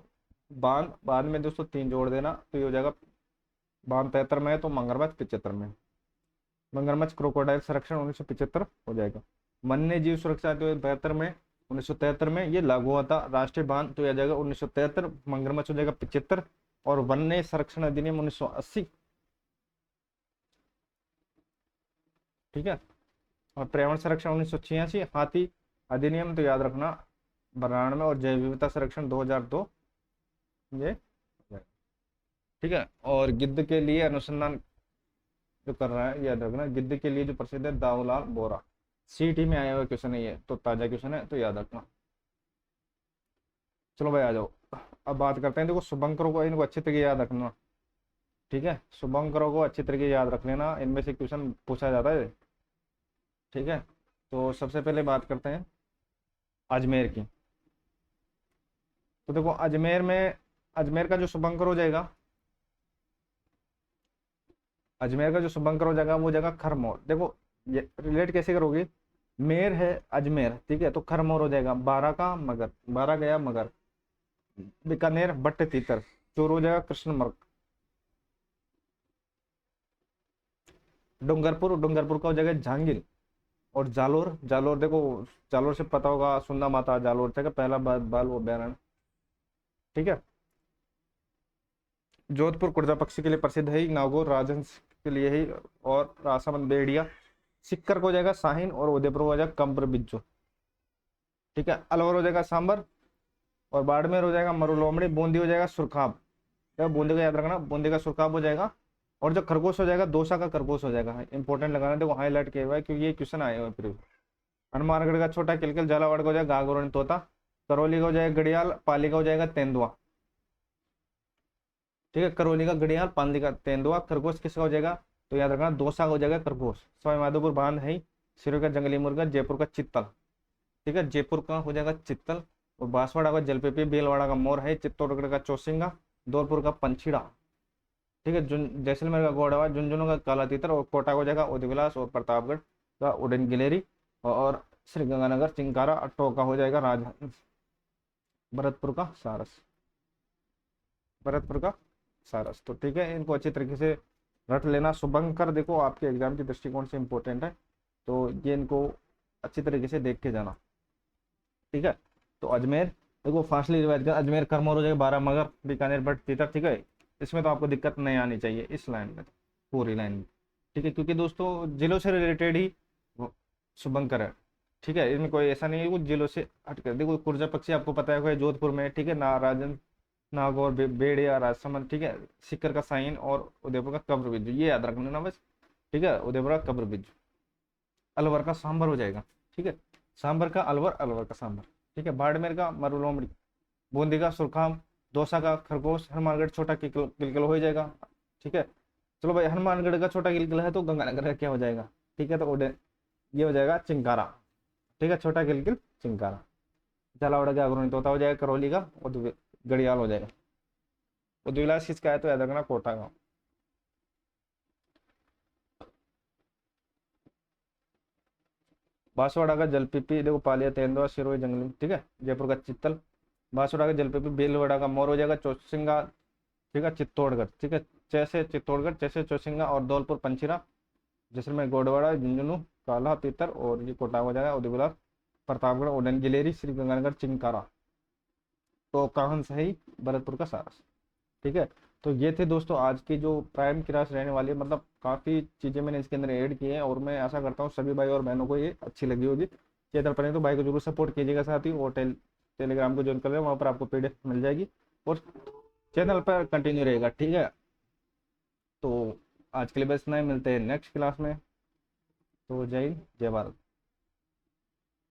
बांध बाद में दोस्तों 3 जोड़ देना, तो ये हो जाएगा, बांध 73 में है तो मगरमच्छ 75 में। मगरमच्छ क्रोकोडाइल संरक्षण 1975 हो जाएगा। वन्य जीव सुरक्षा तो 72 में, 1973 में ये लागू हुआ था। राष्ट्रीय बांध तो यह जाएगा 1973, मगरमच्छ हो जाएगा 75, और वन्य संरक्षण अधिनियम 1980, ठीक है। और पर्यावरण संरक्षण 1986, हाथी अधिनियम तो याद रखना 92, और जैव विविधता संरक्षण 2002, ये ठीक है। और गिद्ध के लिए अनुसंधान जो कर रहा है, याद रखना, गिद्ध के लिए जो प्रसिद्ध है दाऊलाल बोरा, सीटी में आया हुआ क्वेश्चन है ये, तो ताजा क्वेश्चन है, तो याद रखना। चलो भाई आ जाओ, अब बात करते हैं। देखो शुभंकरों को, इनको अच्छी तरीके याद रखना, ठीक है। शुभंकरों को अच्छी तरीके याद रख लेना, इनमें से क्वेश्चन पूछा जाता है, ठीक है। तो सबसे पहले बात करते हैं अजमेर की। तो देखो अजमेर में, अजमेर का जो शुभंकर हो जाएगा, अजमेर का जो शुभंकर हो जाएगा वो जाएगा खरमोर। देखो ये रिलेट कैसे करोगे, मेर है अजमेर, ठीक है, तो खरमोर हो जाएगा। बारह का मगर, बारह गया मगर। बीकानेर बट्ट तीतर, चोर हो जाएगा कृष्णमर्ग। डूंगरपुर, डूंगरपुर का हो जाएगा झांगिल। और जालोर, जालोर देखो, जालोर से पता होगा सुंदा माता जालोर था, पहला बाल वो बैरण, ठीक है। जोधपुर कुर्जा पक्षी के लिए प्रसिद्ध है, नागौर राजहंस के लिए ही, और राजसमंद बेड़िया। सिक्कर को हो जाएगा शाहीन, और उदयपुर को हो जाएगा कंबर बिज्जू, ठीक है। अलवर हो जाएगा सांबर, और बाड़मेर हो जाएगा मरुलोमड़ी। बूंदी हो जाएगा सुरखाब, तो बूंदी का याद रखना, बूंदी का सुरखाब हो जाएगा। और जो खरगोश हो जाएगा दौसा का खरगोश हो जाएगा। इंपॉर्टेंट लगाना, देखो हाईलाइट किया हुआ है क्योंकि ये क्वेश्चन आए हुए फिर। हनुमानगढ़ का छोटा किलकिल, झालावाड़ का हो जाएगा गागोरण तोता। करौली का हो जाएगा गड़ियाल, पाली का हो जाएगा तेंदुआ, ठीक है। करौली का गड़ियाल, पाली का तेंदुआ। खरगोश किसका हो जाएगा, तो याद रखना दौसा का हो जाएगा खरगोश। सवाई माधोपुर बांध है, सिरोही का जंगली मुर्गा, जयपुर का चित्तल, ठीक है, जयपुर का हो जाएगा चित्तल। और बांसवाड़ा का जलपेपी, भीलवाड़ा का मोर है, चित्तौड़गढ़ का चौसिंगा, धौलपुर का पंछीड़ा, ठीक है। जैसलमेर का गोड़वा, झुंझुनू का काला तीतर, और कोटा को जाएगा उदयविलास, और प्रतापगढ़ का उड़न गिलेरी, और श्रीगंगानगर चिंकारा। टोंक का हो जाएगा राजहंस, भरतपुर का सारस, भरतपुर का सारस। तो ठीक है, इनको अच्छी तरीके से रट लेना। शुभंकर देखो आपके एग्जाम के दृष्टिकोण से इंपॉर्टेंट है, तो ये इनको अच्छी तरीके से देख के जाना, ठीक है। तो अजमेर देखो फास्टली रिवाइज कर, अजमेर करमोर हो जाएगा, बारह मगर, बीकानेर बट तीतर, ठीक है। इसमें तो आपको दिक्कत नहीं आनी चाहिए इस लाइन में, पूरी लाइन में, ठीक है, क्योंकि दोस्तों जिलों से रिलेटेड ही शुभंकर है, ठीक है। इसमें कोई ऐसा नहीं है वो जिलों से हट कर। देखो कुर्जा पक्षी आपको पता है जोधपुर में, ठीक है ना, राजन नागौर बेड़िया राजसमंद, ठीक है। सिक्कर का साइन, और उदयपुर का कब्र बिज्जू, ये याद रखना ना बस, ठीक है। उदयपुर का कब्र बिज्जू। अलवर का सांबर हो जाएगा, ठीक है, सांबर का अलवर, अलवर का सांबर, ठीक है। बाड़मेर का मरुलोमड़ी, बूंदी का सुरखाम, दौसा का खरगोश, हनुमानगढ़ छोटा किलकिल हो जाएगा, ठीक है। चलो भाई हनुमानगढ़ का छोटा किलकिल है तो गंगानगर का क्या हो जाएगा, ठीक है, तो ये हो जाएगा चिंकारा, ठीक है, छोटा किलकिल चिंकारा। झालावाड़ का अग्रणी तोता हो जाएगा, करौली का गड़ियाल हो जाएगा। उद्विलास किसका है, तो याद रखना कोटा का। बांसवाड़ा का जलपीपी देखो, पालिया तेंदुआ, सिरोही जंगली, ठीक है। जयपुर का चित्तल। बांसवाड़ा का जलपीपी, भीलवाड़ा का मोर हो जाएगा, चौसिंगा, ठीक है, चित्तौड़गढ़, ठीक है, जैसे चित्तौड़गढ़, जैसे चौसिंगा, और धौलपुर पंचीरा, जैसलमेर गोडवाड़ा, झुंझुनू काला तीतर, और ये कोटा हो जाएगा उदयविलास, प्रतापगढ़ उड़न गिलेरी, श्रीगंगानगर चिंकारा, तो काहन सही, भरतपुर का सारस, ठीक है। तो ये थे दोस्तों आज की जो प्राइम क्लास रहने वाली है, मतलब काफ़ी चीज़ें मैंने इसके अंदर ऐड की हैं, और मैं आशा करता हूँ सभी भाई और बहनों को ये अच्छी लगी होगी। चैनल पर नहीं तो भाई को जरूर सपोर्ट कीजिएगा, साथ ही और टेलीग्राम को ज्वाइन कर ले, वहाँ पर आपको PDF मिल जाएगी, और चैनल पर कंटिन्यू रहेगा, ठीक है। तो आज के लिए बस इतना ही, मिलते हैं नेक्स्ट क्लास में। तो जय हिंद, जय भारत।